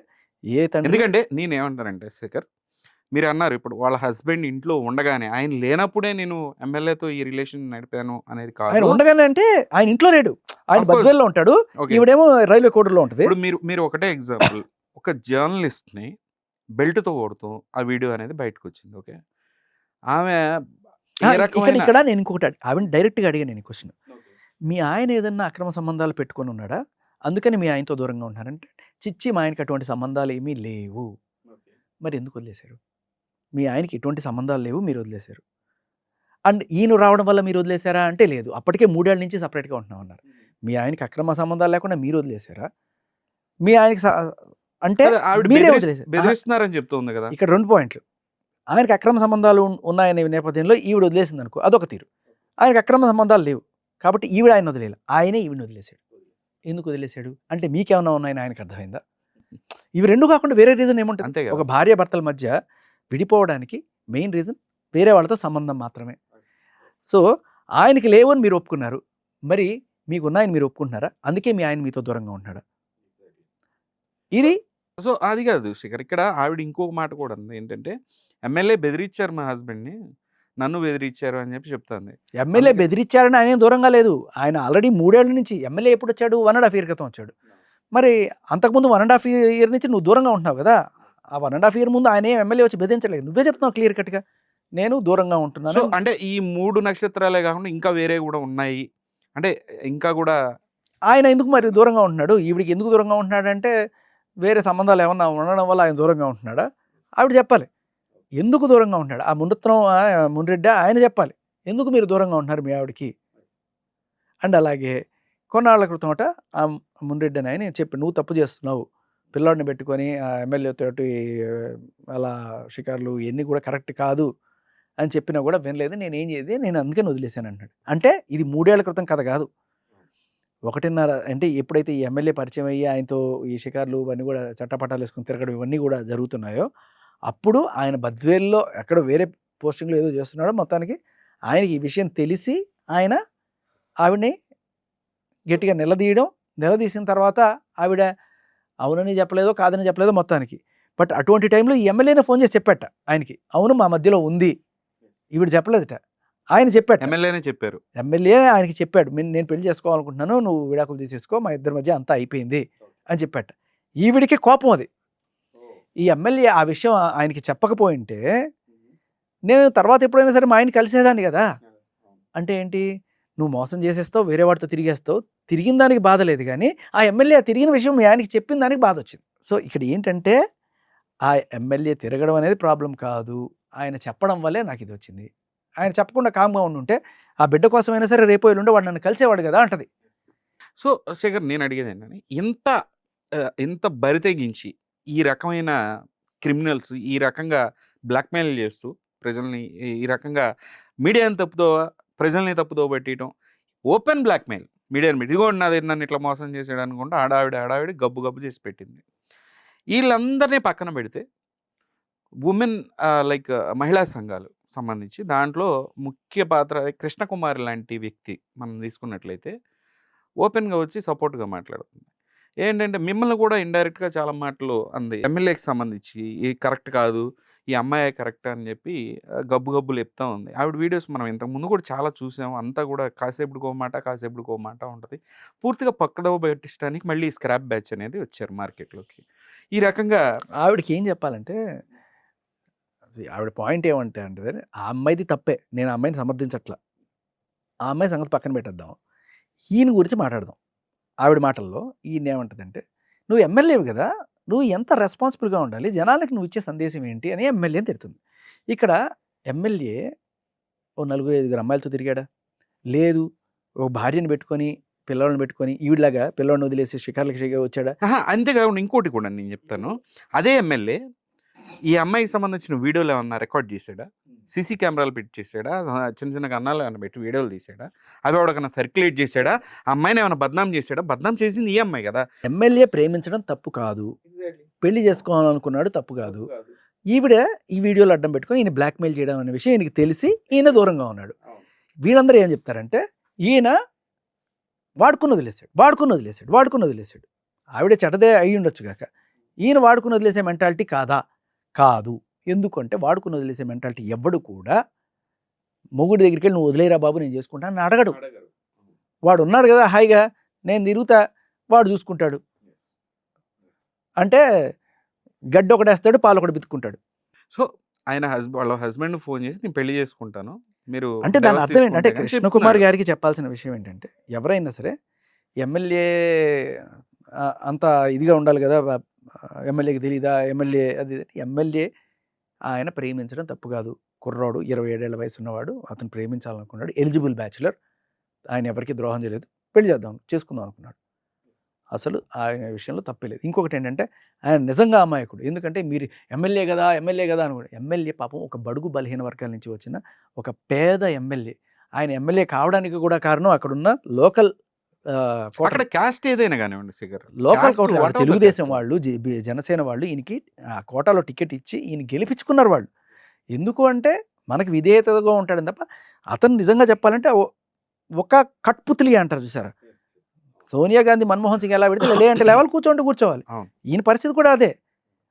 ఎందుకంటే నేనేమంటానంటే శేఖర్, మీరు అన్నారు ఇప్పుడు వాళ్ళ హస్బెండ్ ఇంట్లో ఉండగానే, ఆయన లేనప్పుడే నేను ఎమ్మెల్యేతో ఈ రిలేషన్ నడిపాను అనేది కాదు. ఆయన ఉండగానే అంటే ఆయన ఇంట్లో లేడు, ఆయన బద్వేల్లో ఉంటాడు, ఈవిడేమో రైల్వే కోడర్లో ఉంటుంది. ఇప్పుడు మీరు ఒకటే ఎగ్జాంపుల్, ఒక జర్నలిస్ట్ని బెల్ట్తో కొడుతూ ఆ వీడియో అనేది బయటకు వచ్చింది. ఓకే, ఆమె ఇక్కడ నేను ఇంకొకటి ఆవిడ డైరెక్ట్గా అడిగా నేను క్వశ్చన్, మీ ఆయన ఏదన్నా అక్రమ సంబంధాలు పెట్టుకొని ఉన్నాడా, అందుకని మీ ఆయనతో దూరంగా ఉన్నారంటే, చిచ్చి మా ఆయనకి అటువంటి సంబంధాలు ఏమీ లేవు. మరి ఎందుకు వదిలేశారు? మీ ఆయనకి ఎటువంటి సంబంధాలు లేవు, మీరు వదిలేశారు. అండ్ ఈయన రావడం వల్ల మీరు వదిలేశారా అంటే లేదు, అప్పటికే 3 ఏళ్ళ నుంచి సపరేట్గా ఉంటున్నాం అన్నారు. మీ ఆయనకి అక్రమ సంబంధాలు లేకుండా మీరు వదిలేశారా? మీ ఆయనకి అంటే మీరే వదిలేశారు, బెదిరిస్తున్నారని చెప్తుంది కదా. ఇక్కడ 2 పాయింట్లు. ఆయనకి అక్రమ సంబంధాలు ఉన్నాయనే నేపథ్యంలో ఈవిడ వదిలేసింది అనుకో, అదొక తీరు. ఆయనకి అక్రమ సంబంధాలు లేవు కాబట్టి ఈవిడ ఆయన వదిలేదు, ఆయనే ఈవిని వదిలేశాడు. ఎందుకు వదిలేశాడు అంటే మీకేమన్నా ఉన్నాయని ఆయనకు అర్థమైందా? ఇవి 2 కాకుండా వేరే రీజన్ ఏముంటుంది? ఒక భార్య భర్తల మధ్య విడిపోవడానికి మెయిన్ రీజన్ వేరే వాళ్ళతో సంబంధం మాత్రమే. సో ఆయనకి లేవు అని మీరు ఒప్పుకున్నారు, మరి మీకున్నాయని మీరు ఒప్పుకుంటున్నారా? అందుకే మీ ఆయన మీతో దూరంగా ఉంటున్నాడా? ఇది సో అది కాదు శేఖర్, ఇక్కడ ఆవిడ ఇంకొక మాట కూడా ఉంది ఏంటంటే, ఎమ్మెల్యే బెదిరించారు మా హస్బెండ్ని, నన్ను బెదిరించారు అని చెప్పి చెప్తుంది. ఎమ్మెల్యే బెదిరించారని ఆయన దూరంగా లేదు, ఆయన ఆల్రెడీ 3 ఏళ్ళ నుంచి, ఎమ్మెల్యే ఎప్పుడు వచ్చాడు? 1.5 year క్రితం వచ్చాడు. మరి అంతకుముందు 1.5 year నుంచి నువ్వు దూరంగా ఉంటున్నావు కదా, ఆ 1.5 year ముందు ఆయన ఎమ్మెల్యే వచ్చి బెదిరించలేదు, నువ్వే చెప్తున్నావు క్లియర్ కట్గా నేను దూరంగా ఉంటున్నాను. సో అంటే ఈ 3 నక్షత్రాలే కాకుండా ఇంకా వేరే కూడా ఉన్నాయి అంటే, ఇంకా కూడా ఆయన ఎందుకు మరి దూరంగా ఉంటున్నాడు? ఈవిడికి ఎందుకు దూరంగా ఉంటున్నాడు అంటే, వేరే సంబంధాలు ఏమన్నా ఉండడం వల్ల ఆయన దూరంగా ఉంటున్నాడా? ఆవిడ చెప్పాలి ఎందుకు దూరంగా ఉంటున్నాడు. ఆ మునిరెడ్డి ఆయన చెప్పాలి ఎందుకు మీరు దూరంగా ఉంటున్నారు మీ ఆవిడకి. అండ్ అలాగే కొన్నాళ్ళ క్రితం ఆ మునిరెడ్డి అని ఆయన చెప్పి, నువ్వు తప్పు చేస్తున్నావు, పిల్లాడిని పెట్టుకొని ఆ ఎమ్మెల్యే తోటి అలా షికార్లు ఇవన్నీ కూడా కరెక్ట్ కాదు అని చెప్పినా కూడా వినలేదు, నేను ఏం చేయాలి, నేను అందుకని వదిలేశాను అంటాడు. అంటే ఇది 3 ఏళ్ల క్రితం కథ కాదు, 1.5 అంటే ఎప్పుడైతే ఈ ఎమ్మెల్యే పరిచయం అయ్యి ఆయనతో ఈ షికార్లు ఇవన్నీ కూడా చట్టపట్టాలు వేసుకొని తిరగడం ఇవన్నీ కూడా జరుగుతున్నాయో, అప్పుడు ఆయన బద్వేల్లో ఎక్కడో వేరే పోస్టింగ్‌లో ఏదో చేస్తున్నాడో మొత్తానికి ఆయనకి ఈ విషయం తెలిసి ఆయన ఆవిడని గట్టిగా నిలదీసిన తర్వాత ఆవిడ అవునని చెప్పలేదో, కాదని చెప్పలేదో మొత్తానికి. బట్ అటువంటి టైంలో ఈ ఎమ్మెల్యేనే ఫోన్ చేసి చెప్పాట ఆయనకి. అవును మా మధ్యలో ఉంది. ఈవిడ చెప్పలేదట. ఆయన చెప్పాట. ఎమ్మెల్యేనే చెప్పారు. ఎమ్మెల్యే ఆయనకి చెప్పాడు. నేను పెళ్లి చేసుకోవాలనుకుంటున్నాను. నువ్వు విడాకులు తీసేసుకో. మా ఇద్దరి మధ్య అంతా అయిపోయింది అని చెప్పాట. ఈవిడికి కోపం అది. ఈ ఎమ్మెల్యే ఆ విషయం ఆయనకి చెప్పకపోయింటే నేను తర్వాత ఎప్పుడైనా సరే మా ఆయన కలిసేదాన్ని కదా. అంటే ఏంటి, నువ్వు మోసం చేసేస్తావు, వేరే వాడితో తిరిగేస్తావు. తిరిగిన దానికి బాధ లేదు కానీ ఆ ఎమ్మెల్యే తిరిగిన విషయం మీ ఆయనకి చెప్పిన దానికి బాధ వచ్చింది. సో ఇక్కడ ఏంటంటే ఆ ఎమ్మెల్యే తిరగడం అనేది ప్రాబ్లం కాదు, ఆయన చెప్పడం వల్లే నాకు ఇది వచ్చింది. ఆయన చెప్పకుండా కామ్గా ఉండుంటే ఆ బిడ్డ కోసమైనా సరే రేపో ఎల్లుండో వాడు నన్ను కలిసేవాడు కదా అంటది. సో శేఖర్, నేను అడిగేది ఏంటంటే, ఇంత బరి తెగించి ఈ రకమైన క్రిమినల్స్ ఈ రకంగా బ్లాక్మెయిల్ చేస్తూ ప్రజల్ని ఈ రకంగా మీడియాని ప్రజల్ని తప్పుదో పెట్టడం, ఓపెన్ బ్లాక్మెయిల్, మీడియాని ఇదిగోండి నాది నన్ను ఇట్లా మోసం చేసాడు అనుకుంటే ఆడావిడి గబ్బు చేసి పెట్టింది. వీళ్ళందరినీ పక్కన పెడితే ఉమెన్ లైక్ మహిళా సంఘాలు సంబంధించి దాంట్లో ముఖ్య పాత్ర కృష్ణకుమారి లాంటి వ్యక్తి మనం తీసుకున్నట్లయితే ఓపెన్గా వచ్చి సపోర్ట్గా మాట్లాడుతుంది. ఏంటంటే మిమ్మల్ని కూడా ఇండైరెక్ట్గా చాలా మాటలు అంది. ఎమ్మెల్యేకి సంబంధించి ఈ కరెక్ట్ కాదు, ఈ అమ్మాయి కరెక్ట్ అని చెప్పి గబ్బులు చెప్తా ఉంది. ఆవిడ వీడియోస్ మనం ఇంతకుముందు కూడా చాలా చూసాము. అంతా కూడా కాసేపుడికో మాట ఉంటుంది. పూర్తిగా పక్కదవ పెట్టించడానికి మళ్ళీ స్క్రాప్ బ్యాచ్ అనేది వచ్చారు మార్కెట్లోకి. ఈ రకంగా ఆవిడకి ఏం చెప్పాలంటే, ఆవిడ పాయింట్ ఏమంటే అంటే ఆ అమ్మాయిది తప్పే, నేను ఆ అమ్మాయిని సమర్థించట్లా. ఆ అమ్మాయి సంగతి పక్కన పెట్టేద్దాం, ఈయన గురించి మాట్లాడదాం. ఆవిడ మాటల్లో ఈయన ఏమంటదంటే, నువ్వు ఎమ్మెల్యేవి కదా, నువ్వు ఎంత రెస్పాన్సిబుల్గా ఉండాలి, జనాలకు నువ్వు ఇచ్చే సందేశం ఏంటి అని ఎమ్మెల్యేని తిడుతుంది. ఇక్కడ ఎమ్మెల్యే ఓ 4-5 అమ్మాయిలతో తిరిగాడా? లేదు. ఒక భార్యను పెట్టుకొని పిల్లలను పెట్టుకొని ఈవిడలాగా పిల్లల్ని వదిలేసి షికార్లకి వచ్చాడా? అంతేకాకుండా ఇంకోటి కూడా నేను చెప్తాను. అదే ఎమ్మెల్యే ఈ అమ్మాయికి సంబంధించిన వీడియోలు ఏమన్నా రికార్డ్ చేశాడా? సీసీ కెమెరాలు పెట్టి చేశాడా? చిన్న కన్నాలు ఏమైనా పెట్టి వీడియోలు తీసాడా? అవి ఎవరికైనా సర్క్యులేట్ చేశాడా? ఆ అమ్మాయిని ఏమైనా బద్నాం చేశాడా? బద్నాం చేసింది ఈ అమ్మాయి కదా. ఎమ్మెల్యే ప్రేమించడం తప్పు కాదు, పెళ్లి చేసుకోవాలనుకున్నాడు తప్పు కాదు. ఈవిడ ఈ వీడియోలు అడ్డం పెట్టుకొని ఈయన బ్లాక్మెయిల్ చేయడం అనే విషయం ఈయనకి తెలిసి ఈయన దూరంగా ఉన్నాడు. వీళ్ళందరూ ఏం చెప్తారంటే, ఈయన వాడుకుని వదిలేశాడు. ఆవిడ చెడ్డదే అయి ఉండొచ్చు కాక, ఈయన వాడుకుని వదిలేసే మెంటాలిటీ కాదా? కాదు. ఎందుకంటే వాడుకుని వదిలేసే మెంటాలిటీ ఎవ్వడు కూడా మొగుడి దగ్గరికి వెళ్ళి నువ్వు వదిలేరా బాబు నేను చేసుకుంటా అని అడగడు. వాడు ఉన్నాడు కదా హాయిగా, నేను తిరుగుతా, వాడు చూసుకుంటాడు. అంటే గడ్డ ఒకటేస్తాడు, పాలు ఒకటి బిత్తుకుంటాడు. సో ఆయన వాళ్ళ హస్బెండ్ ఫోన్ చేసి నేను పెళ్లి చేసుకుంటాను మీరు అంటే దాని అర్థం ఏంటంటే, కృష్ణకుమార్ గారికి చెప్పాల్సిన విషయం ఏంటంటే, ఎవరైనా సరే ఎమ్మెల్యే అంత ఇదిగా ఉండాలి కదా, ఎమ్మెల్యేకి తెలీదా ఎమ్మెల్యే అది. ఎమ్మెల్యే ఆయన ప్రేమించడం తప్పు కాదు. కుర్రాడు 27 ఏళ్ల వయసు ఉన్నవాడు, అతను ప్రేమించాలనుకున్నాడు, ఎలిజిబుల్ బ్యాచులర్, ఆయన ఎవరికి ద్రోహం చేయలేదు, పెళ్లి చేసుకుందాం అనుకున్నాడు. అసలు ఆయన విషయంలో తప్పే లేదు. ఇంకొకటి ఏంటంటే, ఆయన నిజంగా అమాయకుడు. ఎందుకంటే మీరు ఎమ్మెల్యే కదా అనుకోండి, ఎమ్మెల్యే పాపం ఒక బడుగు బలహీన వర్గాల నుంచి వచ్చిన ఒక పేద ఎమ్మెల్యే. ఆయన ఎమ్మెల్యే కావడానికి కూడా కారణం అక్కడున్న లోకల్ అక్కడ క్యాస్ట్ ఏదైనా కానివ్వండి శేఖర్, లోకల్ కోట, తెలుగుదేశం వాళ్ళు, జనసేన వాళ్ళు ఈయనకి కోటాలో టికెట్ ఇచ్చి ఈయన గెలిపించుకున్నారు వాళ్ళు. ఎందుకు అంటే మనకి విధేయతగా ఉంటాడని తప్ప, అతను నిజంగా చెప్పాలంటే ఒక కట్పుతులి అంటారు చూసారా, సోనియా గాంధీ మన్మోహన్ సింగ్ ఎలా పెడితే లే అంటే లేవాలి, కూర్చోవాలి. ఈయన పరిస్థితి కూడా అదే,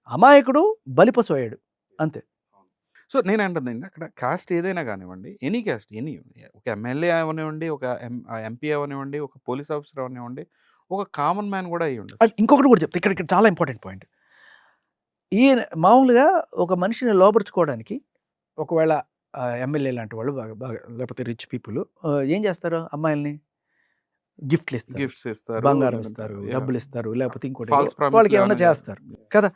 అమాయకుడు బలిపశు అయ్యాడు అంతే. సో నేను అంటుంది అక్కడ కాస్ట్ ఏదైనా కానివ్వండి, ఎనీ కాస్ట్, ఒక ఎమ్మెల్యే అవనివ్వండి, ఒక ఎంపీ అవనివ్వండి, ఒక పోలీస్ ఆఫీసర్ అవనివ్వండి, ఒక కామన్ మ్యాన్ కూడా అయ్యి ఉండదు. ఇంకొకటి కూడా చెప్తా, ఇక్కడ చాలా ఇంపార్టెంట్ పాయింట్. ఈయన మామూలుగా ఒక మనిషిని లోపరుచుకోవడానికి ఒకవేళ ఎమ్మెల్యే లాంటి వాళ్ళు బాగా లేకపోతే రిచ్ పీపుల్ ఏం చేస్తారు, అమ్మాయిల్ని గిఫ్ట్స్ ఇస్తారు, బంగారం ఇస్తారు, డబ్బులు ఇస్తారు, లేకపోతే ఇంకోటి వాళ్ళకి ఏమైనా చేస్తారు కదా.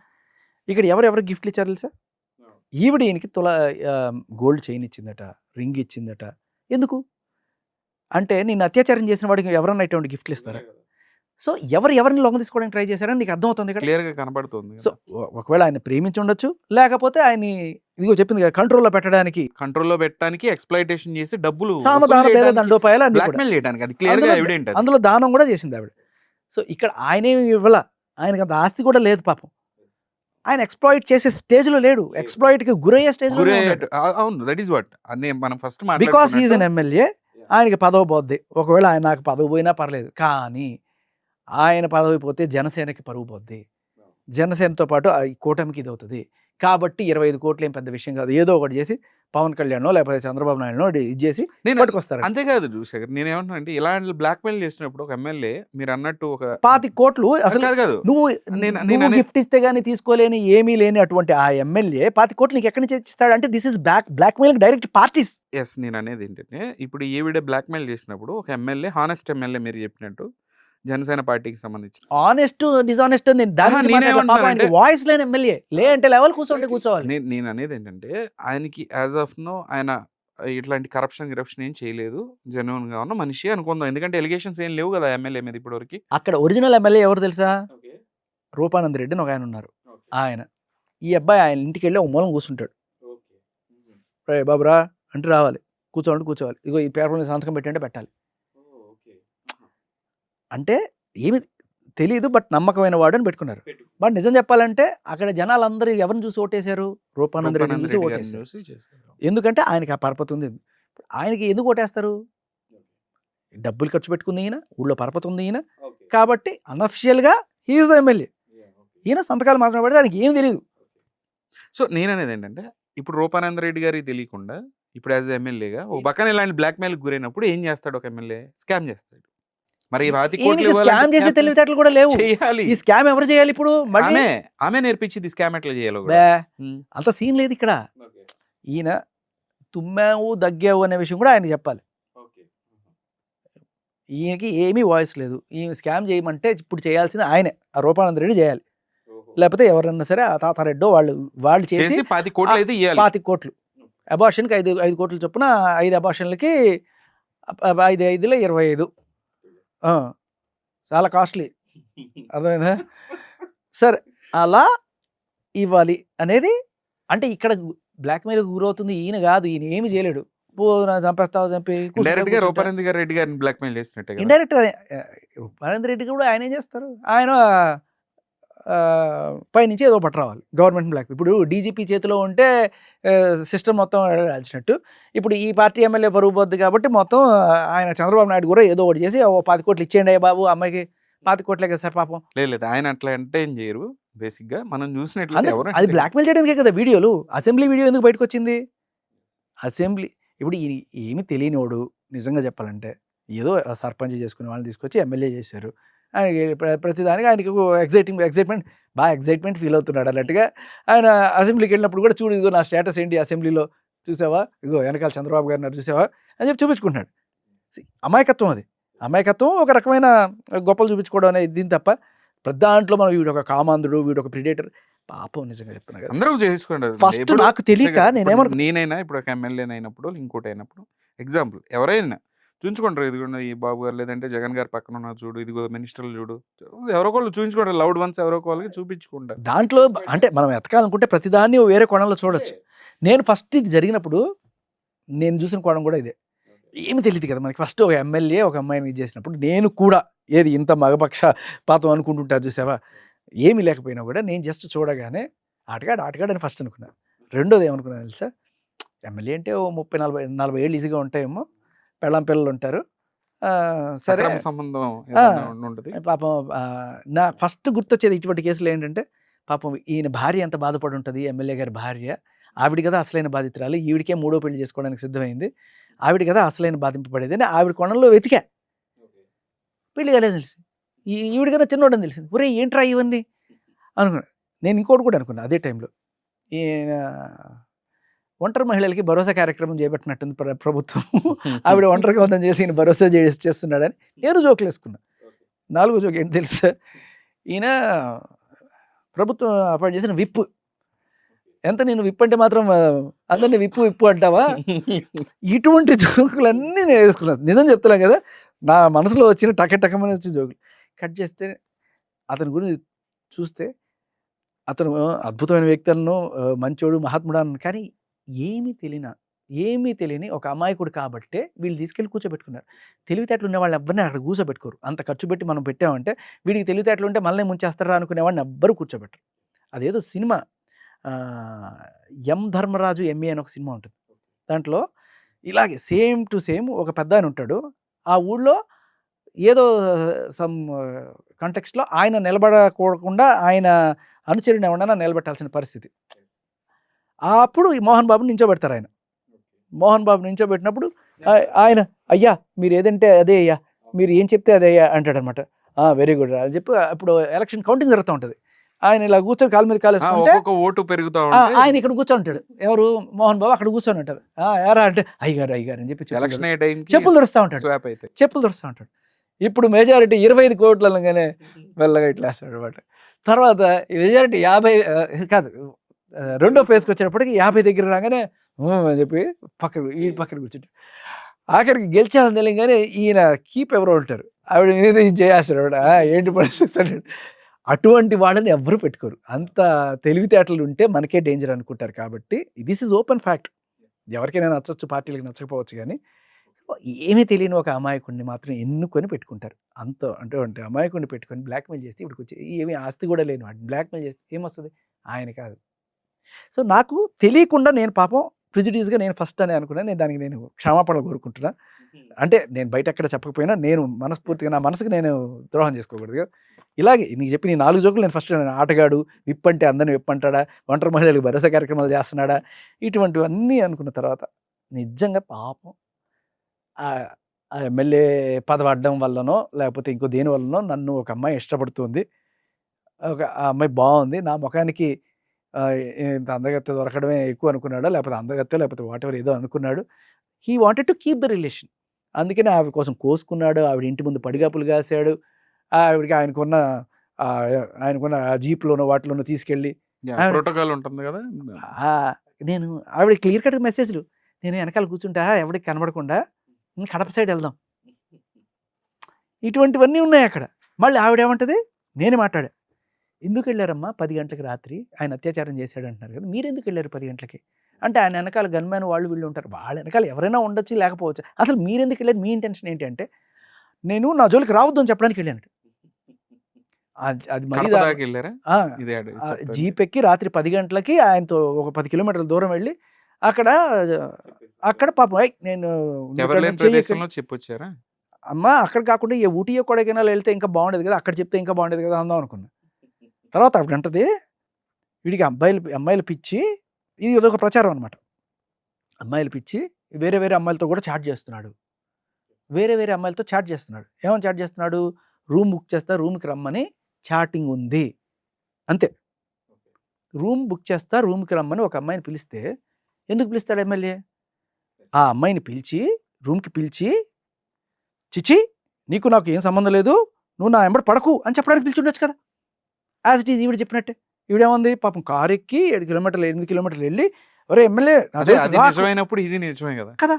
ఇక్కడ ఎవరెవరు గిఫ్ట్లు ఇచ్చారు తెలుసా? ఈవిడ ఈయనకి గోల్డ్ చైన్ ఇచ్చిందట, రింగ్ ఇచ్చిందట. ఎందుకు అంటే, నేను అత్యాచారం చేసిన వాడికి ఎవరన్నా ఇటువంటి గిఫ్ట్లు ఇస్తారా? సో ఎవరిని లొంగ తీసుకోవడానికి ట్రై చేశారని నీకు అర్థమవుతుంది ఇక్కడ. క్లియర్ గా కనబడుతుంది సో ఒకవేళ ఆయన ప్రేమించి ఉండొచ్చు, లేకపోతే ఆయన్ని ఇదిగో చెప్పింది కదా కంట్రోల్లో పెట్టడానికి కంట్రోల్లో పెట్టడానికి ఎక్స్‌ప్లాయిటేషన్ చేసి డబ్బులు సామదాన భేద దండోపాయాలు అన్ని కూడా. బ్లాక్‌మెయిల్ చేయడానికి అది క్లియర్ గా ఎవిడెంట్. అందులో దానం కూడా చేసింది ఆవిడ. సో ఇక్కడ ఆయనేమి ఇవ్వాల, ఆయనకి అంత ఆస్తి కూడా లేదు పాపం. ఆయన ఎక్స్‌ప్లాయిట్ చేసే స్టేజ్‌లో లేడు, ఎక్స్‌ప్లాయిట్‌కి గురయ్యే స్టేజ్‌లో అవును, దట్ ఈస్ వాట్ అనే మనం first because he is an MLA. ఆయనకి పదవి పోద్ది. ఒకవేళ ఆయన నాకు పదవి పోయినా పర్లేదు, కానీ ఆయన పదవి పోతే జనసేనకి పరువు పోద్ది, జనసేనతో పాటు ఈ కూటమికి ఇది అవుతుంది. కాబట్టి 25 కోట్లు ఏం పెద్ద విషయం కాదు, ఏదో ఒకటి చేసి పవన్ కళ్యాణ్ లేకపోతే చంద్రబాబు నాయుడునో ఇది చేసి పట్టుకొస్తారు. అంతేకాదు శేఖర్, నేను ఏమంటున్నా అంటే ఇలాంటి బ్లాక్మెయిల్ చేసినప్పుడు ఒక ఎమ్మెల్యే మీరు అన్నట్టు ఒక 25 కోట్లు అసలు కాదు నువ్వు గిఫ్ట్ ఇస్తే గానీ తీసుకోలేని ఏమీ లేని అటువంటి ఆ ఎమ్మెల్యే 25 కోట్లు నీకు ఎక్కడి నుంచి ఇస్తాడు అంటే this is blackmail direct parties. Yes, నేను అనేది ఏంటంటే ఇప్పుడు ఈవిడ బ్లాక్మెయిల్ చేసినప్పుడు ఒక ఎమ్మెల్యే హానెస్ట్ ఎమ్మెల్యే మీరు చెప్పినట్టు జనసేన పార్టీకి సంబంధించి ఆనెస్ట్ డిజానెస్ట్ నేను వాయిస్ లేని ఎమ్మెల్యే లే అంటే లెవెల్ కూర్చోవాలి. నేను అనేది ఏంటంటే ఆయనకి యాజ్ ఆఫ్ నో ఆయన ఇట్లాంటి కరప్షన్ ఏం చేయలేదు, జెన్యున్ గా ఉన్న మనిషి అనుకుందాం. ఎందుకంటే ఎలిగేషన్స్ ఏం లేవు కదా ఎమ్మెల్యే మీద ఇప్పటివరకు. అక్కడ ఒరిజినల్ ఎమ్మెల్యే ఎవరు తెలుసా? రూపానంద్ రెడ్డి అని ఒక ఆయన ఉన్నారు. ఆయన ఈ అబ్బాయి ఆయన ఇంటికి వెళ్ళి ఒక మూలం కూర్చుంటాడు. రే బాబురా అంటే రావాలి, కూర్చోవాలి, ఇగో ఈ పేపర్ మీద సంతకం పెట్టంటే పెట్టాలి. అంటే ఏమి తెలియదు, బట్ నమ్మకమైన వాడు అని పెట్టుకున్నారు. బట్ నిజం చెప్పాలంటే అక్కడ జనాలందరూ ఎవరిని చూసి ఓటేశారు? రూపానంద్ రెడ్డిని చూసి ఓటేశారు. ఎందుకంటే ఆయనకి ఆ పరపతి ఉంది. ఆయనకి ఎందుకు ఓటేస్తారు? డబ్బులు ఖర్చు పెట్టుకుంది ఈయన, ఊళ్ళో పరపతి ఉంది ఈయన, కాబట్టి అన్అఫిషియల్గా హీఈస్ ఎమ్మెల్యే. ఈయన సంతకాలు మాత్రం పెడితే ఆయనకి ఏం తెలియదు. సో నేననేది ఏంటంటే ఇప్పుడు రూపానంద్ రెడ్డి గారికి తెలియకుండా ఇప్పుడు యాజ్ ఎమ్మెల్యేగా ఒక పక్కన ఇలాంటి బ్లాక్మెయిల్ గురైనప్పుడు ఏం చేస్తాడు? ఒక ఎమ్మెల్యే స్కామ్ చేస్తాడు. మరి స్కామ్ చేసే తెలివితేటలు కూడా లేవు. ఈ స్కామ్ ఎవరు చేయాలి ఇప్పుడు? ఆమె నేర్పించింది స్కామ్ ఎట్లా చేయాలో. అంత సీన్ లేదు ఇక్కడ. ఈయన తుమ్మావు దగ్గావు అనే విషయం కూడా ఆయన చెప్పాలి. ఈయనకి ఏమీ వాయిస్ లేదు. ఈ స్కామ్ చేయమంటే ఇప్పుడు చేయాల్సింది ఆయనే, ఆ రూపానంద్ రెడ్డి చేయాలి. లేకపోతే ఎవరన్నా సరే ఆ తాతారెడ్డో వాళ్ళు చేసి 25 కోట్లు అబార్షన్కి 5 కోట్లు చొప్పున 5 అబార్షన్లకి 5 25 చాలా కాస్ట్లీ, అర్థమైందా? సరే అలా ఇవ్వాలి అనేది అంటే ఇక్కడ బ్లాక్మెయిల్ గురవుతుంది ఈయన కాదు. ఈయన ఏమి చేయలేడు. చంపేస్తావు చంపి రూపానంద్ రెడ్డి గారిని బ్లాక్మెయిల్ చేసినట్టు ఇండైరెక్ట్ గా రూపానంద్ రెడ్డి కూడా ఆయన ఏం చేస్తారు? ఆయన పైనుంచి ఏదో పట్టరావాలి గవర్నమెంట్ బ్లాక్. ఇప్పుడు డీజీపీ చేతిలో ఉంటే సిస్టమ్ మొత్తం రాల్చినట్టు ఇప్పుడు ఈ పార్టీ ఎమ్మెల్యే పరుగు పోద్ది కాబట్టి మొత్తం ఆయన చంద్రబాబు నాయుడు కూడా ఏదో ఒకటి చేసి 10 కోట్లు ఇచ్చేయండి అయ్యా బాబు, అమ్మాయికి 10 కోట్లే కదా సార్ పాపం. లేదు ఆయన అట్లా అంటే ఏం చేయరు. బేసిక్ గా మనం చూసినట్లయితే అది బ్లాక్మెయిల్ చేయడానికే కదా వీడియోలు. అసెంబ్లీ వీడియో ఎందుకు బయటకు వచ్చింది? అసెంబ్లీ ఇప్పుడు ఏమి తెలియనివాడు నిజంగా చెప్పాలంటే ఏదో సర్పంచ్ చేసుకునే వాళ్ళని తీసుకొచ్చి ఎమ్మెల్యే చేశారు. ప్రతిదానికి ఆయనకి ఎగ్జైట్మెంట్ ఫీల్ అవుతున్నాడు అన్నట్టుగా. ఆయన అసెంబ్లీకి వెళ్ళినప్పుడు కూడా చూడు ఇదిగో నా స్టేటస్ ఏంటి అసెంబ్లీలో చూసావా, ఇగో వెనకాల చంద్రబాబు గారిని చూసావా అని చెప్పి చూపించుకుంటున్నాడు. అమాయకత్వం అది. అమాయకత్వం ఒక రకమైన గొప్పలు చూపించుకోవడం అనేది దీని తప్ప ప్రతి దాంట్లో మనం వీడు ఒక కామాంధుడు, వీడు ఒక ప్రిడేటర్. పాపం నిజంగా చెప్తున్నా కదా. అందరూ చేసుకోండి. ఫస్ట్ నాకు తెలియక నేనైనా ఇప్పుడు ఒక ఎమ్మెల్యేని అయినప్పుడు ఇంకోటి అయినప్పుడు ఎగ్జాంపుల్ ఎవరైనా చూపించుకుంటారు. ఇదిగోండి ఈ బాబు గారు లేదంటే జగన్ గారు పక్కన ఉన్న చూడు, ఇదిగో మినిస్టర్లు చూడు, ఎవరో ఒకళ్ళు చూపించుకుంటారు. లౌడ్ వన్స్ ఎవరో ఒకళ్ళకి చూపించుకుంటారు. దాంట్లో అంటే మనం ఎతకాలనుకుంటే ప్రతిదాన్ని వేరే కోణంలో చూడొచ్చు. నేను ఫస్ట్ ఇది జరిగినప్పుడు నేను చూసిన కోణం కూడా ఇదే. ఏమి తెలియదు కదా మనకి. ఫస్ట్ ఒక ఎమ్మెల్యే ఒక అమ్మాయిని ఇది చేసినప్పుడు నేను కూడా ఏది ఇంత మగపక్ష పాతం అనుకుంటుంటారు చూసావా, ఏమీ లేకపోయినా కూడా నేను జస్ట్ చూడగానే ఆటగాడు అని ఫస్ట్ అనుకున్నాను. రెండోది ఏమనుకున్నాను తెలుసా, ఎమ్మెల్యే అంటే ఓ 30-40 ఏళ్ళు ఈజీగా ఉంటాయేమో, పెళ్ళం పిల్లలు ఉంటారు, సరే పాపం. నా ఫస్ట్ గుర్తొచ్చేది ఇటువంటి కేసులు ఏంటంటే పాపం ఈయన భార్య ఎంత బాధపడి ఉంటుంది, ఎమ్మెల్యే గారి భార్య. ఆవిడ కదా అసలైన బాధితురాలు, ఈవిడికే 3వ పెళ్లి చేసుకోవడానికి సిద్ధమైంది, ఆవిడ కదా అసలైన బాధింపబడేది అని ఆవిడ కోణంలో వెతికా. పెళ్లి కాలేదు తెలిసి, ఈవిడ కదా చిన్నోడని తెలిసింది. ఒరే ఏంట్రా ఇవన్నీ అనుకున్నా. నేను ఇంకోటి కూడా అనుకున్నా అదే టైంలో, ఈయన ఒంటరి మహిళలకి భరోసా కార్యక్రమం చేపట్టినట్టుంది ప్రభుత్వం, ఆవిడ ఒంటరిగా ఉందని చేసి ఈయన భరోసా చేస్తున్నాడని నేను జోకులు వేసుకున్నా. 4వ జోక్ ఏంటి తెలుసా, ఈయన ప్రభుత్వం అపాయింట్ చేసిన విప్. ఎంత నేను విప్ అంటే మాత్రం అందరినీ విప్పు అంటావా? ఇటువంటి జోకులన్నీ నేను వేసుకున్నాను. నిజం చెప్తున్నా కదా, నా మనసులో వచ్చిన టకమని వచ్చిన జోకులు. కట్ చేస్తే అతని గురించి చూస్తే అతను అద్భుతమైన వ్యక్తి అన్నాను, మంచోడు, మహాత్ముడు అన్నాను. కానీ ఏమీ తెలియని ఒక అమాయకుడు కాబట్టే వీళ్ళు తీసుకెళ్ళి కూర్చోబెట్టుకున్నారు. తెలివితేటలు ఉన్న వాళ్ళని ఎవ్వరిని అక్కడ కూర్చోబెట్టుకోరు. అంత ఖర్చు పెట్టి మనం పెట్టామంటే వీడికి తెలివితేటలు ఉంటే మనల్ని ముంచేస్తారా అనుకునే వాడిని ఎవ్వరు కూర్చోబెట్టరు. అదేదో సినిమా 'ఎం ధర్మరాజు ఎంఏ' అని ఒక సినిమా ఉంటుంది. దాంట్లో ఇలాగే సేమ్ టు సేమ్ ఒక పెద్దాయన ఉంటాడు. ఆ ఊళ్ళో ఏదో సమ్ కాంటెక్స్ట్‌లో ఆయన నిలబడకోకుండా ఆయన అనుచరుడిని ఎవరినైనా నిలబెట్టాల్సిన పరిస్థితి. అప్పుడు ఈ మోహన్ బాబుని నించోబెడతారు ఆయన. మోహన్ బాబు నించోబెట్టినప్పుడు ఆయన "అయ్యా మీరు ఏదంటే అదే అయ్యా, మీరు ఏం చెప్తే అదే అయ్యా" అంటాడనమాట. వెరీ గుడ్ అని చెప్పి అప్పుడు ఎలక్షన్ కౌంటింగ్ జరుగుతూ ఉంటుంది. ఆయన ఇలా కూర్చొని కాలు మీద కాలేసుకుంటే ఒక్కొక్క ఓటు పెరుగుతా ఆయన ఇక్కడ కూర్చొని ఉంటాడు. ఎవరు? మోహన్ బాబు అక్కడ కూర్చొని ఉంటారు. ఎరా అంటే అయ్యగారు అని చెప్పి ఎలక్షన్ టైంకి చెప్పులు తుడుస్తూ ఉంటాడు. స్వాప్ అయితే చెప్పులు తుడుస్తూ ఉంటాడు. ఇప్పుడు మెజారిటీ 25 కోట్లు అనగానే మెల్లగా ఇట్లా వేస్తాడు అనమాట. తర్వాత మెజారిటీ 50 కాదు, రెండో ఫేజ్కి వచ్చేటప్పటికి 50 దగ్గర రాగానే అని చెప్పి పక్కన కూర్చుంటాడు. ఆఖరికి గెలిచామని తెలియగానే ఈయన కీప్ ఎవరో ఉంటారు, ఆవిడ మీద చేస్తాడు ఆవిడ. ఏంటి పరిస్థితి అంటే అటువంటి వాళ్ళని ఎవ్వరు పెట్టుకోరు. అంత తెలివితేటలు ఉంటే మనకే డేంజర్ అనుకుంటారు. కాబట్టి దిస్ ఈజ్ ఓపెన్ ఫ్యాక్ట్. ఎవరికైనా నచ్చచ్చు, పార్టీలకు నచ్చకపోవచ్చు. కానీ ఏమీ తెలియని ఒక అమాయకుడిని మాత్రం ఎన్నుకొని పెట్టుకుంటారు. అంటే అమాయకుడిని పెట్టుకొని బ్లాక్మెయిల్ చేస్తే ఇప్పటికి వచ్చి ఏమీ ఆస్తి కూడా లేని వాడిని బ్లాక్మెయిల్ చేస్తే ఏమొస్తుంది? ఆయన కాదు. సో నాకు తెలియకుండా నేను పాపం ప్రిజుడీస్గా నేను ఫస్ట్ అని అనుకున్నాను. దానికి నేను క్షమాపణలు కోరుకుంటున్నా. అంటే నేను బయట ఎక్కడ చెప్పకపోయినా నేను మనస్ఫూర్తిగా నా మనసుకు నేను ద్రోహం చేసుకోకూడదు కదా. ఇలాగే నీకు చెప్పి 4 జోకులు నేను ఫస్ట్ ఆటగాడు, విప్ అంటే అందరిని విప్పంటాడా, ఒంటరి మహిళలకు భరోసా కార్యక్రమాలు చేస్తున్నాడా, ఇటువంటివన్నీ అనుకున్న తర్వాత నిజంగా పాపం ఆ ఎమ్మెల్యే పదవి అడ్డం వల్లనో లేకపోతే ఇంకో దేని వల్లనో నన్ను ఒక అమ్మాయి ఇష్టపడుతుంది. ఆ అమ్మాయి బాగుంది, నా ముఖానికి ఇంత అందగత్తె దొరకడమే ఎక్కువ అనుకున్నాడా, లేకపోతే అందగత్తె లేకపోతే వాట్ ఎవర్ ఏదో అనుకున్నాడు. He wanted to keep the relation. అందుకని ఆవిడ కోసం కోసుకున్నాడు. ఆవిడ ఇంటి ముందు పడిగాపులు కాశాడు. ఆవిడకి ఆయనకున్న జీప్లోనో వాటిలోనో తీసుకెళ్ళి ప్రోటోకాల్ ఉంటుంది కదా. నేను ఆవిడ క్లియర్ కట్ మెసేజ్లు, నేను వెనకాల కూర్చుంటా ఎవరికి కనబడకుండా కడప సైడ్ వెళ్దాం, ఇటువంటివన్నీ ఉన్నాయి అక్కడ. మళ్ళీ ఆవిడ ఏమంటది, నేనే మాట్లాడా, ఎందుకు వెళ్ళారమ్మా 10 గంటలకు రాత్రి, ఆయన అత్యాచారం చేశాడు అంటున్నారు కదా, మీరు ఎందుకు వెళ్ళారు 10 గంటలకి అంటే, ఆయన వెనకాల గన్మ్యాన్ వాళ్ళు వీళ్ళు ఉంటారు, వాళ్ళ వెనకాల ఎవరైనా ఉండొచ్చు లేకపోవచ్చు, అసలు మీరు ఎందుకు వెళ్ళారు, మీ ఇంటెన్షన్ ఏంటి అంటే, నేను నా జోలికి రావద్దు అని చెప్పడానికి వెళ్ళాను. అది జీప్ ఎక్కి రాత్రి 10 గంటలకి ఆయనతో ఒక 10 కిలోమీటర్ల దూరం వెళ్ళి అక్కడ పాపం నేను చెప్పొచ్చారా అమ్మా, అక్కడ కాకుండా ఏ ఊటీయో కొడైకెనాల్ వెళ్తే ఇంకా బాగుండేది కదా, అక్కడ చెప్తే ఇంకా బాగుండేది కదా అందాం అనుకున్నా. తర్వాత ఆవిడ అంటది, వీడికి అమ్మాయిలు పిచ్చి, ఇది ఏదొక ప్రచారం అనమాట, అమ్మాయిలు పిచ్చి, వేరే అమ్మాయిలతో కూడా చాట్ చేస్తున్నాడు, వేరే అమ్మాయిలతో చాట్ చేస్తున్నాడు. ఏమని చాట్ చేస్తున్నాడు, రూమ్ బుక్ చేస్తా రూమ్కి రమ్మని చాటింగ్ ఉంది అంతే. రూమ్ బుక్ చేస్తా రూమ్కి రమ్మని ఒక అమ్మాయిని పిలిస్తే ఎందుకు పిలుస్తాడు ఎమ్మెల్యే? ఆ అమ్మాయిని పిలిచి రూమ్కి పిలిచి, చిచి నీకు నాకు ఏం సంబంధం లేదు, నువ్వు నా ఎంబడి పడకు అని చెప్పడానికి పిలిచుండొచ్చు కదా. యాజ్ ఇట్ ఈజ్ ఈవిడ చెప్పినట్టే. ఈవిడేముంది పాపం కారు ఎక్కి 8 కిలోమీటర్లు వెళ్ళి, ఒరే ఎమ్మెల్యే నిజమైనప్పుడు ఇది నిజమే కదా కదా.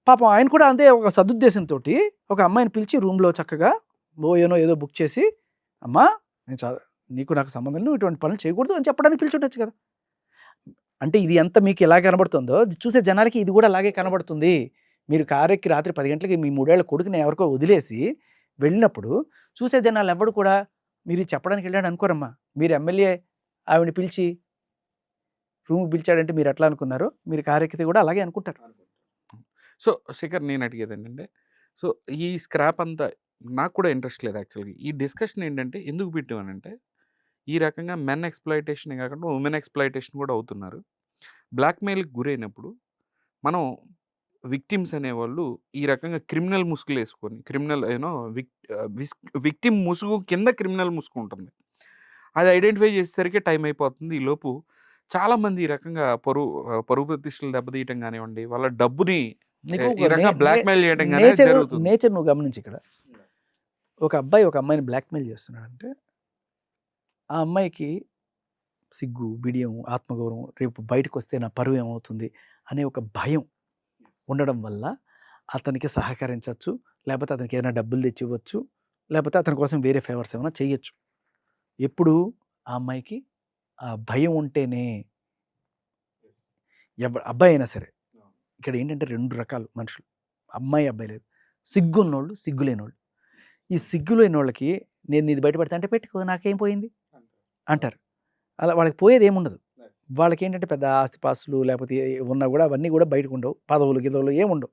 పాపం ఆయన కూడా అంతే ఒక సదుద్దేశంతో ఒక అమ్మాయిని పిలిచి రూమ్లో చక్కగా ఏదో బుక్ చేసి, అమ్మా నేను నీకు నాకు సంబంధం, నువ్వు ఇటువంటి పనులు చేయకూడదు అని చెప్పడానికి పిలిచుండొచ్చు కదా. అంటే ఇది ఎంత మీకు ఎలా కనబడుతుందో చూసే జనాలకి ఇది కూడా అలాగే కనబడుతుంది. మీరు కారు ఎక్కి రాత్రి 10 గంటలకి మీ 3 ఏళ్ల కొడుకుని ఎవరికో వదిలేసి వెళ్ళినప్పుడు చూసే జనాలు ఎవడు కూడా మీరు చెప్పడానికి వెళ్ళాడు అనుకోరమ్మా. మీరు ఎమ్మెల్యే ఆవిడని పిలిచి రూమ్కి పిలిచాడంటే మీరు ఎట్లా అనుకున్నారో, మీరు కారు ఎక్కితే కూడా అలాగే అనుకుంటారు. సో శేఖర్, నేను అడిగేది ఏంటంటే, సో ఈ స్క్రాప్ అంతా నాకు కూడా ఇంట్రెస్ట్ లేదు యాక్చువల్గా. ఈ డిస్కషన్ ఏంటంటే ఎందుకు పెట్టామనంటే, ఈ రకంగా మెన్ ఎక్స్‌ప్లాయిటేషనే కాకుండా ఉమెన్ ఎక్స్‌ప్లాయిటేషన్ కూడా అవుతున్నారు. బ్లాక్‌మెయిల్‌కి గురైనప్పుడు మనం విక్టిమ్స్ అనేవాళ్ళు ఈ రకంగా క్రిమినల్ ముసుగులేసుకొని, విక్టిమ్ ముసుగు కింద క్రిమినల్ ముసుగు ఉంటుంది. అది ఐడెంటిఫై చేసేసరికి టైం అయిపోతుంది. ఈలోపు చాలామంది ఈ రకంగా పరువు ప్రతిష్టలు దెబ్బతీయటం కానివ్వండి, వాళ్ళ డబ్బుని ఈ రకంగా బ్లాక్‌మెయిల్ చేయడం కానీ జరుగుతుంది. నేచర్ నువ్వు గమనించి, ఇక్కడ ఒక అబ్బాయి ఒక అమ్మాయిని బ్లాక్‌మెయిల్ చేస్తున్నాడంటే, ఆ అమ్మాయికి సిగ్గు, బిడియం, ఆత్మగౌరవం, రేపు బయటకు వస్తే నా పరువు ఏమవుతుంది అనే ఒక భయం ఉండడం వల్ల అతనికి సహకరించవచ్చు, లేకపోతే అతనికి ఏదైనా డబ్బులు తెచ్చి ఇవ్వచ్చు, లేకపోతే అతని కోసం వేరే ఫేవర్స్ ఏమైనా చేయొచ్చు. ఎప్పుడు ఆ అమ్మాయికి ఆ భయం ఉంటేనే. అబ్బాయి అయినా సరే ఇక్కడ ఏంటంటే 2 రకాలు మనుషులు. అమ్మాయి, అబ్బాయి లేదు. సిగ్గున్నోళ్ళు, సిగ్గులేనోళ్ళు. ఈ సిగ్గులేనోళ్ళకి నేను ఇది బయట పెడతా అంటే పెట్టుకో నాకేం పోయింది అంటారు. అలా వాళ్ళకి పోయేది ఏముండదు. వాళ్ళకేంటంటే పెద్ద ఆస్తిపాస్తులు లేకపోతే ఉన్నా కూడా అవన్నీ కూడా బయటకు ఉండవు. పదవులు, గిదవులు ఏముండవు.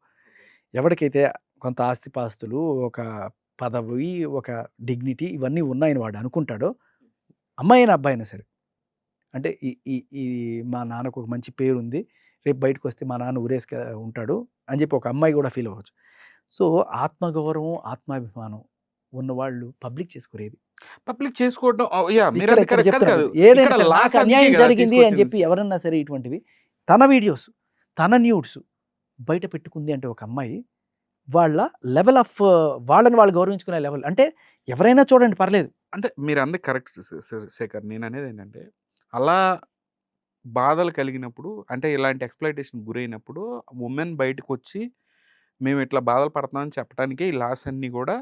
ఎవరికైతే కొంత ఆస్తిపాస్తులు, ఒక పదవి, ఒక డిగ్నిటీ ఇవన్నీ ఉన్నాయని వాడు అనుకుంటాడో, అమ్మాయి అయినా అబ్బాయి అయినా సరే, అంటే ఈ ఈ ఈ మా నాన్నకు ఒక మంచి పేరుంది, రేపు బయటకు వస్తే మా నాన్న ఊరేసుక ఉంటాడు అని చెప్పి ఒక అమ్మాయి కూడా ఫీల్ అవ్వచ్చు. సో ఆత్మగౌరవం, ఆత్మాభిమానం ఉన్నవాళ్ళు పబ్లిక్ చేసుకోరేది. పబ్లిక్ చేసుకోవడం యాహ్! ఇక్కడ మీరన్నది ఇక్కడ కరెక్ట్ చెప్తాను. కాదు. ఏదైనా ఇక్కడ సరే లాస్ నాకు అందుకే అన్యాయం కదా జరిగింది అని తీసుకొచ్చింది. చెప్పి ఎవరన్నా సరే ఇటువంటివి తన వీడియోస్, తన న్యూడ్స్ బయట పెట్టుకుంది అంటే ఒక అమ్మాయి వాళ్ళ లెవెల్ ఆఫ్ వాళ్ళని వాళ్ళు గౌరవించుకునే లెవెల్ అంటే ఎవరైనా చూడండి పర్లేదు. అంటే మీరన్నది కరెక్ట్ శేఖర్. నేననేది ఏంటంటే, అలా బాధలు కలిగినప్పుడు అంటే ఇలాంటి ఎక్స్‌ప్లాయిటేషన్‌కి గురైనప్పుడు వుమెన్ బయటకొచ్చి మేము ఇట్లా బాధలు పడుతున్నామని చెప్పడానికే ఈ లాస్ అన్నీ కూడా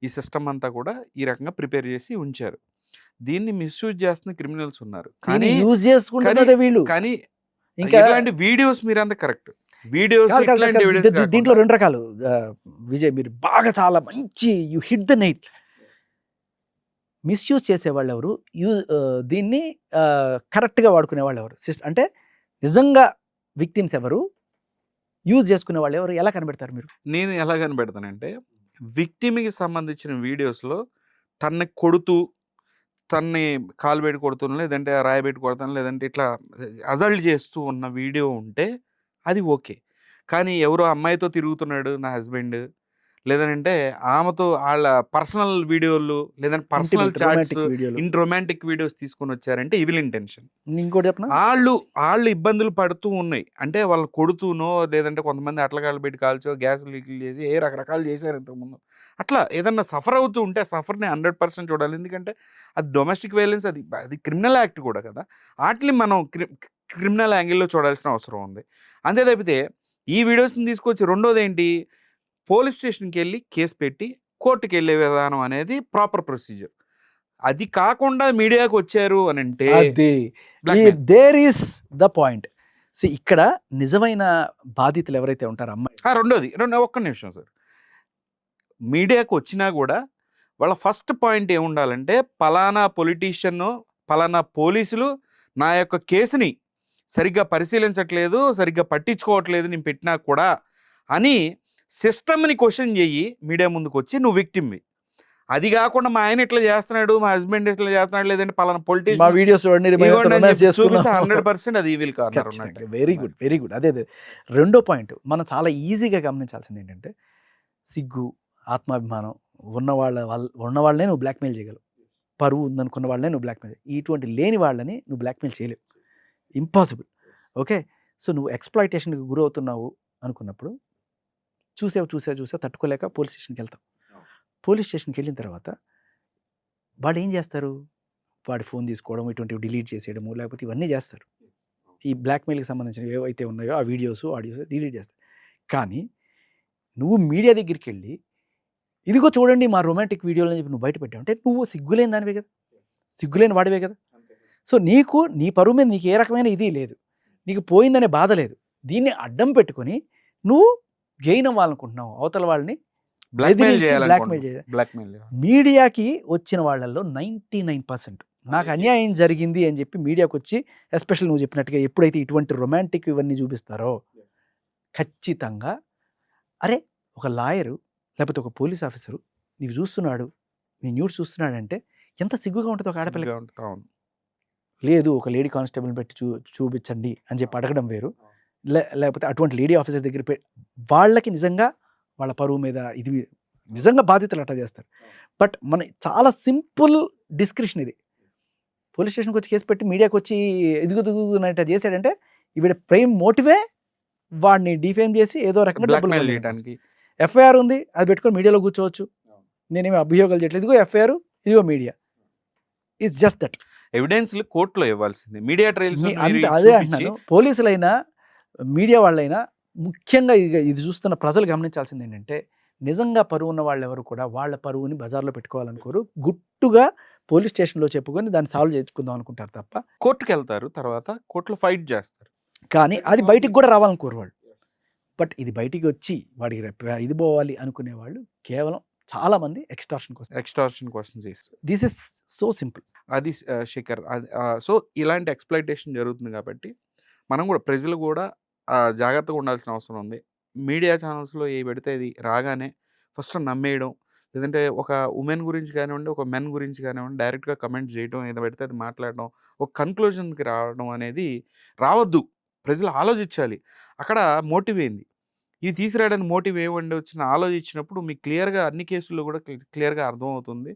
ఈ సిస్టమ్ అంతా కూడా ఈ రకంగా ప్రిపేర్ చేసి ఉంచారు. దీన్ని మిస్‌యూజ్ చేస్తున్న క్రిమినల్స్ ఉన్నారు. దీన్ని కానీ యూజ్ చేసుకుంటున్నదే వీళ్ళు. కానీ ఇంకా ఇట్లాంటి వీడియోస్ మీరంతా కరెక్ట్. వీడియోస్ కాదు, కాదు, ఇట్లాంటి కాదు. ఎవిడెన్స్ దీంట్లో కాకుండా 2 రకాలు. విజయ్ మీరు బాగా చాలా మంచి you hit the nail. Misuse చేసేవాళ్ళు ఎవరు? దీన్ని కరెక్ట్‌గా వాడుకునే వాళ్ళు ఎవరు? అంటే నిజంగా విక్టిమ్స్ ఎవరు? యూజ్ చేసుకునే వాళ్ళు ఎవరు? ఎలా కనిపెడతారు మీరు? నేను ఎలా కనిపెడతానంటే, విక్టిమ్‌కి సంబంధించిన వీడియోస్‌లో తనని కొడుతూ, తనని కాలు పెట్టి కొడుతున్నా, లేదంటే రాయి పెట్టి కొడతాను, లేదంటే ఇట్లా అజల్ట్ చేస్తూ ఉన్న వీడియో ఉంటే అది ఓకే. కానీ ఎవరో అమ్మాయితో తిరుగుతున్నాడు నా హస్బెండ్, లేదనంటే ఆమెతో ఆళ్ళ పర్సనల్ వీడియోలు, లేదంటే పర్సనల్ చాట్స్, రొమాంటిక్ వీడియోలు. రొమాంటిక్ వీడియోస్ తీసుకొనొచ్చారంటే ఈవిల్ ఇంటెన్షన్. ఇంకోటి చెప్పనా? ఆళ్ళు ఇబ్బందులు పడుతూ ఉన్నాయి. అంటే వాళ్ళని కొడుతూనో, లేదంటే కొంతమంది అట్లకాయలు పెట్టి కాల్చో, గ్యాస్ లీకులు చేసి రకరకాలు చేశారు ఇంతకుముందు. అట్లా ఏదన్నా సఫర్ అవుతూ ఉంటే ఆ సఫర్‌ని 100% చూడాలి. ఎందుకంటే అది డొమెస్టిక్ వయలెన్స్, అది క్రిమినల్ యాక్ట్ కూడా కదా! ఆటిని మనం క్రిమినల్ యాంగిల్‌లో చూడాల్సిన అవసరం ఉంది. అంతే తప్పితే ఈ వీడియోస్‌ని తీసుకొచ్చి రెండోదేంటి, పోలీస్ స్టేషన్‌కెళ్ళి కేస్ పెట్టి కోర్టుకెళ్ళే విధానం అనేది ప్రాపర్ ప్రొసీజర్. అది కాకుండా మీడియాకొచ్చారు అనంటే అది blackmail. There is the point. ఇక్కడ నిజమైన బాధితులు ఎవరైతే ఉంటారో అమ్మాయి రెండోది ఒక్క నిమిషం సార్. మీడియాకొచ్చినా గూడా వాళ్ళ ఫస్ట్ పాయింట్ ఏముండాలంటే, పలానా పొలిటీషియను, పలానా పోలీసులు నా యొక్క కేసుని సరిగ్గా పరిశీలించట్లేదు, సరిగ్గా పట్టించుకోవట్లేదు నేను పెట్టినా కూడా అని సిస్టమ్‌ని క్వెషన్ చెయ్యి మీడియా ముందుకొచ్చి నువ్వు విక్టిమ్‌వి. అది గాకుండా మా ఆయన ఇట్లా చేస్తున్నాడు, మా హస్బెండ్ ఇట్లా చేస్తున్నాడు, లేదంటే పలానా మా పొలిటీషియన్ వీడియోస్ చూడండి ఇదిగోండి అని చెప్పి చూపిస్తే చేసుకున్నాం. 100% అది ఈవిల్ కార్నర్ ఉన్నట్టే. Very good, very good. అదే రెండో పాయింట్ మనం చాలా ఈజీగా గమనించాల్సింది ఏంటంటే, సిగ్గు, ఆత్మాభిమానం ఉన్న వాళ్ళనే నువ్వు బ్లాక్మెయిల్ చేయగలవు. పరువు ఉందనుకున్న వాళ్ళనే నువ్వు బ్లాక్మెయిల్, ఇటువంటి లేని వాళ్ళని నువ్వు బ్లాక్మెయిల్ చేయలేవు. ఇంపాసిబుల్. ఓకే. సో నువ్వు ఎక్స్‌ప్లాయిటేషన్‌కి గురవుతున్నావు అనుకున్నప్పుడు చూసావు తట్టుకోలేక పోలీస్ స్టేషన్‌కి వెళ్తావు. పోలీస్ స్టేషన్‌కి వెళ్ళిన తర్వాత వాళ్ళు ఏం చేస్తారు? వాడి ఫోన్ తీసుకోవడం, ఇటువంటివి డిలీట్ చేసేయడము, లేకపోతే ఇవన్నీ చేస్తారు. ఈ బ్లాక్మెయిల్‌కి సంబంధించినవి ఏవైతే ఉన్నాయో ఆ వీడియోస్, ఆడియోస్ డిలీట్ చేస్తారు. కానీ నువ్వు మీడియా దగ్గరికి వెళ్ళి ఇదిగో చూడండి మా రొమాంటిక్ వీడియోలు అని చెప్పి నువ్వు బయట పెట్టావు అంటే నువ్వు సిగ్గులేని దానివే కదా, సిగ్గులేని వాడివే కదా. సో నీకు నీ పరువు మీద నీకు ఏ రకమైన ఇది లేదు, నీకు పోయిందనే బాధ లేదు. దీన్ని అడ్డం పెట్టుకొని నువ్వు గెయిన్ అవ్వాలనుకుంటున్నావు, అవతల వాళ్ళని బ్లాక్‌మెయిల్ బ్లాక్మెయిల్ చేయాలి. బ్లాక్‌మెయిల్. మీడియాకి వచ్చిన వాళ్ళల్లో 99% నాకు అన్యాయం జరిగింది అని చెప్పి మీడియాకి వచ్చి, ఎస్పెషల్ నువ్వు చెప్పినట్టుగా ఎప్పుడైతే ఇటువంటి రొమాంటిక్ ఇవన్నీ చూపిస్తారో ఖచ్చితంగా అరే ఒక లాయరు లేకపోతే ఒక పోలీస్ ఆఫీసరు నీవు చూస్తున్నాడు, నీ న్యూస్ చూస్తున్నాడంటే ఎంత సిగ్గుగా ఉంటుంది ఒక ఆడపిల్లకి. అవును. లేదు ఒక లేడీ కానిస్టేబుల్ని పెట్టి చూపించండి అని చెప్పి అడగడం వేరు, లేకపోతే అటువంటి లేడీ ఆఫీసర్ దగ్గర వాళ్ళకి నిజంగా వాళ్ళ పరువు మీద ఇది నిజంగా బాధితులు అట్లా చేస్తారు. బట్ మన చాలా సింపుల్ డిస్క్రిప్షన్ ఇది. పోలీస్ స్టేషన్కి వచ్చి కేసు పెట్టి మీడియాకి వచ్చి ఇదిగుతున్నట్టు చేశాడంటే ఈవిడ ప్రైమ్ మోటివే వాడిని డిఫేమ్ చేసి ఏదో రకంగా బ్లాక్‌మెయిల్ చేయడానికి. ఎఫ్ఐఆర్ ఉంది, అది పెట్టుకొని మీడియాలో కూర్చోవచ్చు. నేనేమి అభియోగాలు చేయట్లేదు, ఇదిగో ఎఫ్ఐఆర్, ఇదిగో మీడియా. It's just that. ఎవిడెన్స్‌లు కోర్టులో ఇవ్వాల్సింది. మీడియా ట్రయల్స్ అదే అంటున్నాను. పోలీసులైనా మీడియా వాళ్ళైనా ముఖ్యంగా ఇది చూస్తున్న ప్రజలు గమనించాల్సింది ఏంటంటే, నిజంగా పరువు ఉన్న వాళ్ళు ఎవరు కూడా వాళ్ళ పరువుని బజార్లో పెట్టుకోవాలనుకోరు. గుట్టుగా పోలీస్ స్టేషన్‌లో చెప్పుకొని దాన్ని సాల్వ్ చేసుకుందాం అనుకుంటారు తప్ప, కోర్టుకి వెళ్తారు, తర్వాత కోర్టులో ఫైట్ చేస్తారు. కానీ అది బయటికి కూడా రావాలనుకోరు వాళ్ళు. బట్ ఇది బయటికి వచ్చి వాడికి ఇది పోవాలి అనుకునే వాళ్ళు కేవలం చాలామంది ఎక్స్టార్షన్ కోసం. ఎక్స్టార్షన్ క్వశ్చన్స్ చేస్తారు. This is so simple. అది శేఖర్, సో ఇలాంటి ఎక్స్‌ప్లాయిటేషన్ జరుగుతుంది కాబట్టి మనం కూడా, ప్రజలు కూడా జాగ్రత్తగా ఉండాల్సిన అవసరం ఉంది. మీడియా ఛానల్స్‌లో ఏవి పెడితే అది రాగానే ఫస్ట్ నమ్మేయడం, లేదంటే ఒక ఉమెన్ గురించి కానివ్వండి, ఒక మెన్ గురించి కానివ్వండి డైరెక్ట్‌గా కమెంట్ చేయడం, ఏది పెడితే అది మాట్లాడడం, ఒక కన్క్లూజన్‌కి రావడం అనేది రావద్దు. ప్రజలు ఆలోచించాలి. అక్కడ మోటివ్ ఏంది? ఇది తీసుకురావడానికి మోటివ్ ఏమండి వచ్చిన ఆలోచించినప్పుడు మీకు క్లియర్‌గా అన్ని కేసుల్లో కూడా క్లియర్‌గా అర్థమవుతుంది.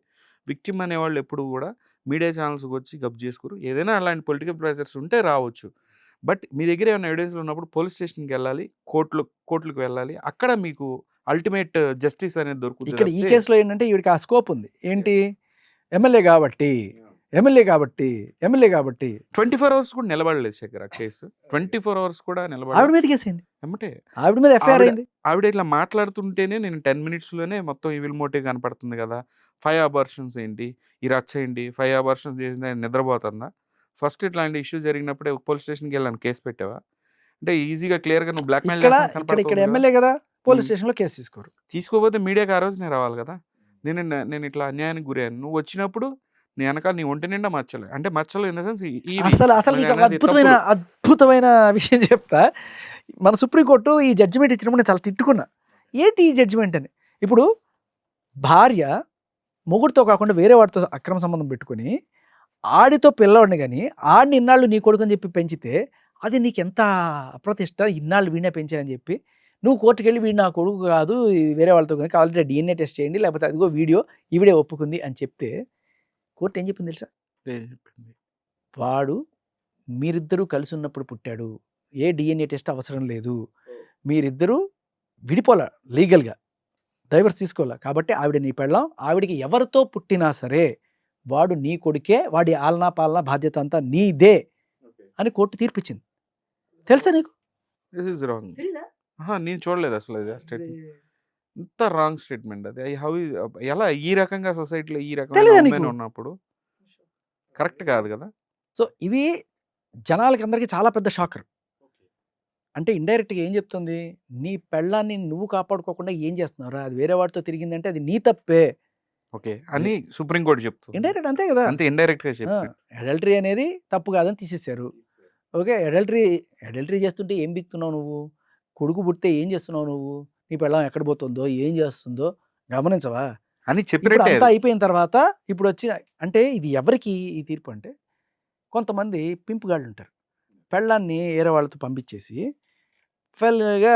విక్టిమ్ అనేవాళ్ళు ఎప్పుడు కూడా మీడియా ఛానల్స్‌కి వచ్చి గప్ చేసుకోరు. ఏదైనా అలాంటి పొలిటికల్ ప్రెషర్స్ ఉంటే రావచ్చు. బట్ మీ దగ్గర ఏమైనా ఎవిడెన్స్‌లు ఉన్నప్పుడు పోలీస్ స్టేషన్‌కి వెళ్ళాలి, కోర్టులకు వెళ్ళాలి. అక్కడ మీకు అల్టిమేట్ జస్టిస్ అనేది దొరుకుతుంది. ఇక్కడ ఈ తప్పితే కేసులో ఏంటంటే ఈవిడికి ఆ స్కోప్ ఉంది. ఏంటి, ఎమ్మెల్యే కాబట్టి 24 అవర్స్ కూడా నిలబడలేదు శేఖర్ ఆ కేసు. 24 అవర్స్ కూడా ఆవిడ నిలబడలేదు. మీద కేసైంది. ఎమ్మటే ఆవిడ మీద ఎఫ్ఐఆర్ ఆవిడ అయింది. ఆవిడ ఇట్లా మాట్లాడుతుంటేనే నేను 10 మినిట్స్‌లోనే మొత్తం ఈవిల్ మోటివ్ కనపడుతుంది కదా! 5 అబార్షన్స్ ఏంటి? ఈ రచ్చ ఏంటి? 5 అబార్షన్స్ చేసింది నిద్రపోతుందా? ఫస్ట్ ఇట్లాంటి ఇష్యూ జరిగినప్పుడే పోలీస్ స్టేషన్‌కి వెళ్ళాను కేస్ పెట్టావా? అంటే ఈజీగా క్లియర్‌గా నువ్వు బ్లాక్‌మెయిల్ ఇక్కడ చేస్తాను ఇక్కడ ఇక్కడ కనపడుతుంది కదా! ఎమ్మెల్యే కదా, పోలీస్ హ్మ్. స్టేషన్‌లో కేసు తీసుకోరు. తీసుకోకపోతే మీడియాకి ఆ రోజునే రావాలి కదా! నేను ఇట్లా అన్యాయానికి గురయ్యాను. నువ్వు వచ్చినప్పుడు నీ వెనకాల నీ ఒంటి నిండా మచ్చలు. అంటే మచ్చలు ఇన్ ద సెన్స్ ఇవి అసలు నీకు ఒక అనేది తప్పులు. అద్భుతమైన విషయం చెప్తా. మన సుప్రీంకోర్టు ఈ జడ్జిమెంట్ ఇచ్చినప్పుడు నేను చాలా తిట్టుకున్నా. ఏంటి ఈ జడ్జిమెంట్ అని. ఇప్పుడు భార్య మొగుడితో కాకుండా వేరే వాడితో అక్రమ సంబంధం పెట్టుకొని ఆడితో పిల్లవాడిని కానీ ఆడిని ఇన్నాళ్ళు నీ కొడుకు అని చెప్పి పెంచితే అది నీకు ఎంత అప్రతిష్ట, ఇన్నాళ్ళు వీడినే పెంచాయని చెప్పి నువ్వు కోర్టుకి వెళ్ళి వీడు నా కొడుకు కాదు, ఇది వేరే వాళ్ళతో కానీ కావాలంటే DNA టెస్ట్ చేయండి, లేకపోతే అదిగో వీడియో ఈవిడే ఒప్పుకుంది అని చెప్తే కోర్టు ఏం చెప్పింది తెలుసా? ఏం చెప్పింది? వాడు మీరిద్దరూ కలిసి ఉన్నప్పుడు పుట్టాడు, ఏ DNA టెస్ట్ అవసరం లేదు, మీరిద్దరూ విడిపోలా, లీగల్గా డైవర్స్ తీసుకోవాలా, కాబట్టి ఆవిడ నీ పెళ్ళాం, ఆవిడికి ఎవరితో పుట్టినా సరే వాడు నీ కొడుకే, వాడి ఆలనా పాలనా బాధ్యత అంతా నీదే అని కోర్టు తీర్పిచ్చింది. తెలుసా నీకు? This is wrong. నేను చూడలేదు అసలు అది స్టేట్మెంట్. ఇంత రాంగ్ స్టేట్మెంట్ అది. ఎలా ఈ రకంగా సొసైటీలో ఈ రకమైన తెలీదా ఉమెన్ నీకు? ఉన్నప్పుడు కరెక్ట్ కాదు కదా! సో ఇది జనాలకి అందరికీ చాలా పెద్ద షాకర్. అంటే ఇండైరెక్ట్గా ఏం చెప్తుంది, నీ పెళ్ళాన్ని నువ్వు కాపాడుకోకుండా ఏం చేస్తున్నావురా, అది వేరే వాడితో తిరిగిందంటే అది నీ తప్పే. ఓకే అని సుప్రీంకోర్టు చెప్తుంది. ఇండైరెక్ట్ అంతే కదా. అంతే ఇండైరెక్ట్‌గా చెప్తుంది. అడల్టరీ అనేది తప్పు కాదని తీసేశారు. ఓకే, అడల్టరీ చేస్తుంటే ఏం బిక్తున్నావు నువ్వు, కొడుకు పుడితే ఏం చేస్తున్నావు నువ్వు, నీ పెళ్ళాం ఎక్కడ పోతుందో ఏం చేస్తుందో గమనించవా అని ఇప్పుడు చెప్పినట్టే అంతా అది. అయిపోయిన తర్వాత ఇప్పుడు వచ్చి అంటే ఇది ఎవరికి ఈ తీర్పు అంటే కొంతమంది పింపుగాళ్ళు ఉంటారు, పెళ్ళాన్ని వేరే వాళ్ళతో పంపించేసి ఫెల్గా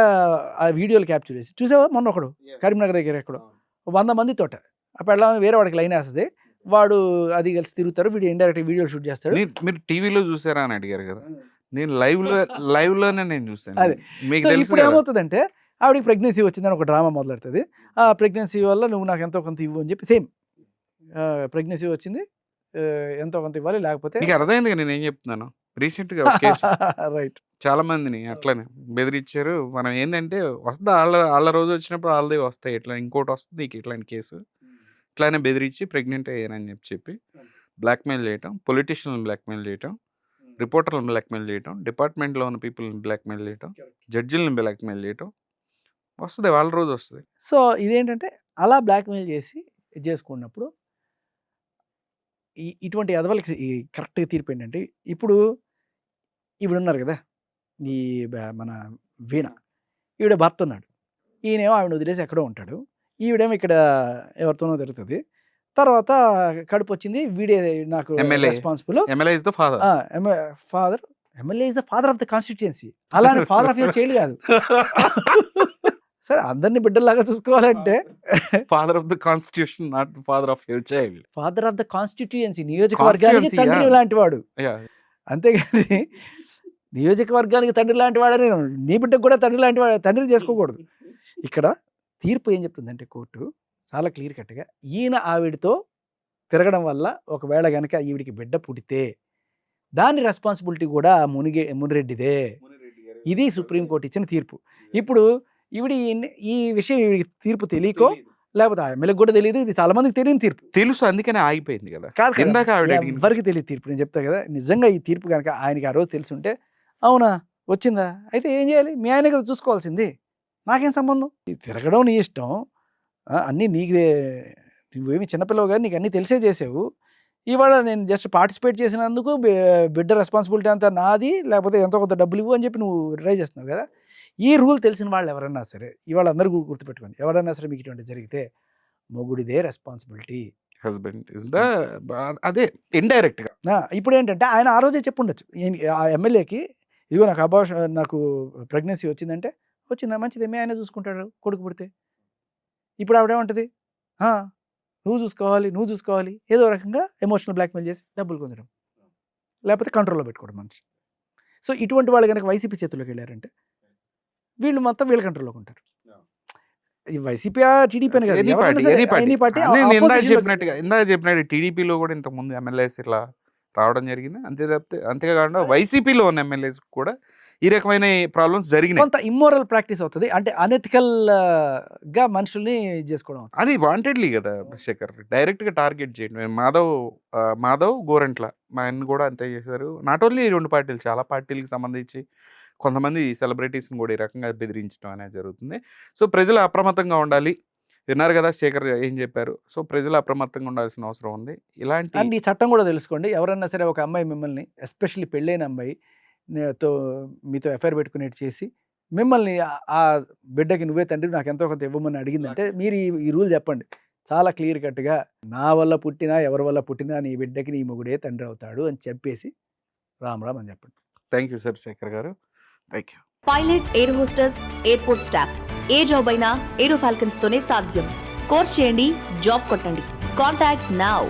ఆ వీడియోలు క్యాప్చర్ చేసి చూసావా, మొన్న ఒకడు కరీంనగర్ దగ్గర ఎక్కడో 100 మందితోట ఆ పెళ్ళాన్ని వేరే వాడికి లైన్ వేస్తుంది, వాడు అది కలిసి తిరుగుతారు, వీడియో ఇండైరెక్ట్ వీడియోలు షూట్ చేస్తాడు. మీరు టీవీలో చూసారా అని అడిగారు కదా! నేను లైవ్‌లోనే నేను చూసాను. అదే. మీకు సో తెలుసు ఇప్పుడు కదా! ఏమవుతుందంటే ఆవిడకి ప్రెగ్నెన్సీ వచ్చిందని ఒక డ్రామా మొదలెడుతుంది. ఆ ప్రెగ్నెన్సీ వల్ల నువ్వు నాకు ఎంతో కొంత ఇవ్వు అని చెప్పి సేమ్ ప్రెగ్నెన్సీ వచ్చింది, ఎంతో కొంత ఇవ్వాలి లేకపోతే మీకు అర్థమైంది కదా నేను ఏం చెప్తున్నాను. రీసెంట్‌గా ఒక కేసు రైట్. చాలా మందిని అట్లనే బెదిరించారు. మనం ఏందంటే వస్తది ఆళ్ళ రోజు వచ్చినప్పుడు ఆళ్ళదే వస్తాయి. ఇట్లా ఇంకోటి వస్తది నీకు ఇట్లాంటి కేసు. ఇట్లానే బెదిరించి ప్రెగ్నెంట్ అయ్యానని చెప్పి బ్లాక్‌మెయిల్ చేయటం, పొలిటీషియన్‌లని బ్లాక్‌మెయిల్ చేయటం, రిపోర్టర్‌లను బ్లాక్‌మెయిల్ చేయటం, డిపార్ట్మెంట్‌లో ఉన్న పీపుల్‌ని బ్లాక్‌మెయిల్ చేయటం, జడ్జిలని బ్లాక్‌మెయిల్ చేయటం. వస్తది వాళ్ళ రోజు వస్తది. సో ఇదేంటంటే అలా బ్లాక్మెయిల్ చేసి ఇది చేసుకున్నప్పుడు ఇటువంటి ఎదవలకి ఈ కరెక్ట్గా తీర్పు ఏంటంటే ఇప్పుడు ఈవిడున్నారు కదా, ఈ మన వీణ, ఈవిడ భర్త ఉన్నాడు, ఈయనేమో ఆవిడ వదిలేసి ఎక్కడో ఉంటాడు, ఈవిడేమో ఇక్కడ ఎవరితోనో తిరుగుతుంది, తర్వాత కడుపు వచ్చింది, వీడే నాకు MLA. Responsible, MLA is the father. Father, MLA is the father of the constituency, అలానే ఫాదర్ ఆఫ్ యువర్ చైల్డ్ కాదు. సరే అందరినీ బిడ్డల్లాగా చూసుకోవాలంటే father of the constitution not the father of your child. Father of the constituency, నియోజకవర్గానికి Constituency, తండ్రి yeah. లాంటి వాడు, yeah! అంతేగాని నియోజకవర్గానికి తండ్రి లాంటి వాడని నీ బిడ్డకు కూడా తండ్రి లాంటి వాడు తండ్రిని చేసుకోకూడదు. ఇక్కడ తీర్పు ఏం చెప్తుందంటే కోర్టు చాలా క్లియర్ కట్గా, ఈయన ఆవిడతో తిరగడం వల్ల ఒకవేళ గనక ఈవిడికి బిడ్డ పుడితే దాని రెస్పాన్సిబిలిటీ కూడా మునిరెడ్డిదే. ఇది సుప్రీంకోర్టు ఇచ్చిన తీర్పు. ఇప్పుడు ఈవిడ ఈ విషయం ఈవిడికి తీర్పు తెలియకో లేకపోతే ఆ ఎమ్మెల్యేకి కూడా తెలియదు, ఇది చాలా మందికి తెలియని తీర్పు తెలుసు, అందుకనే ఆగిపోయింది కదా. కాదు కదా, ఇందాక ఆవిడ అడిగింది. ఎవరికి తెలియదు తీర్పు. నేను చెప్తా కదా, నిజంగా ఈ తీర్పు కనుక ఆయనకి ఆ రోజు తెలుసుంటే, అవునా వచ్చిందా అయితే ఏం చేయాలి, మీ ఆయనే కదా చూసుకోవాల్సింది, నాకేం సంబంధం, ఈ తిరగడం నీ ఇష్టం, అన్నీ నీకే, నువ్వేమి చిన్నపిల్లవు కానీ నీకు అన్నీ తెలిసే చేసావు, ఇవాళ నేను జస్ట్ పార్టిసిపేట్ చేసినందుకు బిడ్డ రెస్పాన్సిబిలిటీ అంతా నాది, లేకపోతే ఎంతో కొంత డబ్బులు ఇవ్వు అని చెప్పి నువ్వు ట్రై చేస్తున్నావు కదా. ఈ రూల్ తెలిసిన వాళ్ళు ఎవరన్నా సరే, ఇవాళ అందరూ గుర్తుపెట్టుకోండి, ఎవరన్నా సరే మీకు ఇటువంటి జరిగితే మొగుడిదే రెస్పాన్సిబిలిటీ, హస్బెండ్ ఇస్ ద అదే ఇండైరెక్ట్ గా. ఇప్పుడు ఏంటంటే ఆయన ఆ రోజే చెప్పుండొచ్చు ఆ ఎమ్మెల్యేకి, ఇదిగో నాకు ప్రెగ్నెన్సీ వచ్చిందంటే, వచ్చిందా మంచిది, మీ ఆయన చూసుకుంటాడు కొడుకు పుడితే. ఇప్పుడు ఆవిడేమంటది, నువ్వు చూసుకోవాలి ఏదో రకంగా ఎమోషనల్ బ్లాక్మెయిల్ చేసి డబ్బులు పొందడం, లేకపోతే కంట్రోల్లో పెట్టుకోవడం మనిషి. సో ఇటువంటి వాళ్ళు కనుక వైసీపీ చేతుల్లోకి వెళ్ళారంటే వీళ్ళు మొత్తం వీళ్ళ కంట్రోల్లోకి ఉంటారు. ఈ వైసీపీ టీడీపీ అని కాదు, ఎనీ ఎవరైనా పార్టీ సరే, ఎనీ any పార్టీ. party ఇందాక opposition చెప్పినట్టు టీడీపీలో కూడా ఇంతకుముందు ఎమ్మెల్యేస్ ఇలా రావడం జరిగింది. అంతేకాకుండా వైసీపీలో ఉన్న ఎమ్మెల్యేస్ కూడా ఈ రకమైన ప్రాబ్లమ్స్ జరిగినాయి. కొంత ఇమ్మోరల్ ప్రాక్టీస్ అవుతుంది, అంటే అనెథికల్ గా మనుషుల్ని చేసుకోవడం అవుతుంది. అది వాంటెడ్లీ కదా శేఖర్, డైరెక్ట్ గా టార్గెట్ చేయండి. మాధవ్ గోరంట్ల మా ఆయన కూడా అంతే చేశారు. నాట్ ఓన్లీ 2 పార్టీలు, చాలా పార్టీలకు సంబంధించి కొంతమంది సెలబ్రిటీస్ని కూడా ఈ రకంగా బెదిరించడం అనేది జరుగుతుంది. సో ప్రజలు అప్రమత్తంగా ఉండాలి. విన్నారు కదా శేఖర్ ఏం చెప్పారు. సో ప్రజలు అప్రమత్తంగా ఉండాల్సిన అవసరం ఉంది. ఇలాంటి అండ్ ఈ చట్టం కూడా తెలుసుకోండి, ఎవరన్నా సరే ఒక అమ్మాయి మిమ్మల్ని, ఎస్పెషల్లీ పెళ్ళైన అమ్మాయి మీతో ఎఫ్ఐఆర్ పెట్టుకునేట్టు చేసి మిమ్మల్ని ఆ బిడ్డకి నువ్వే తండ్రి నాకు ఎంతో కొంత ఇవ్వమని అడిగిందంటే మీరు ఈ రూల్ చెప్పండి చాలా క్లియర్ కట్గా, నా వల్ల పుట్టినా ఎవరి వల్ల పుట్టినా నీ బిడ్డకి నీ మొగుడే తండ్రి అవుతాడు అని చెప్పేసి రామ్ అని చెప్పండి. థ్యాంక్ యూ సార్ శేఖర్ గారు, thank you. Pilot, air hostess, airport staff, A job అయినా ఏరో ఫాల్కన్స్ తోనే సాధ్యం. కోర్స్ చేయండి, జాబ్ కొట్టండి. Contact now.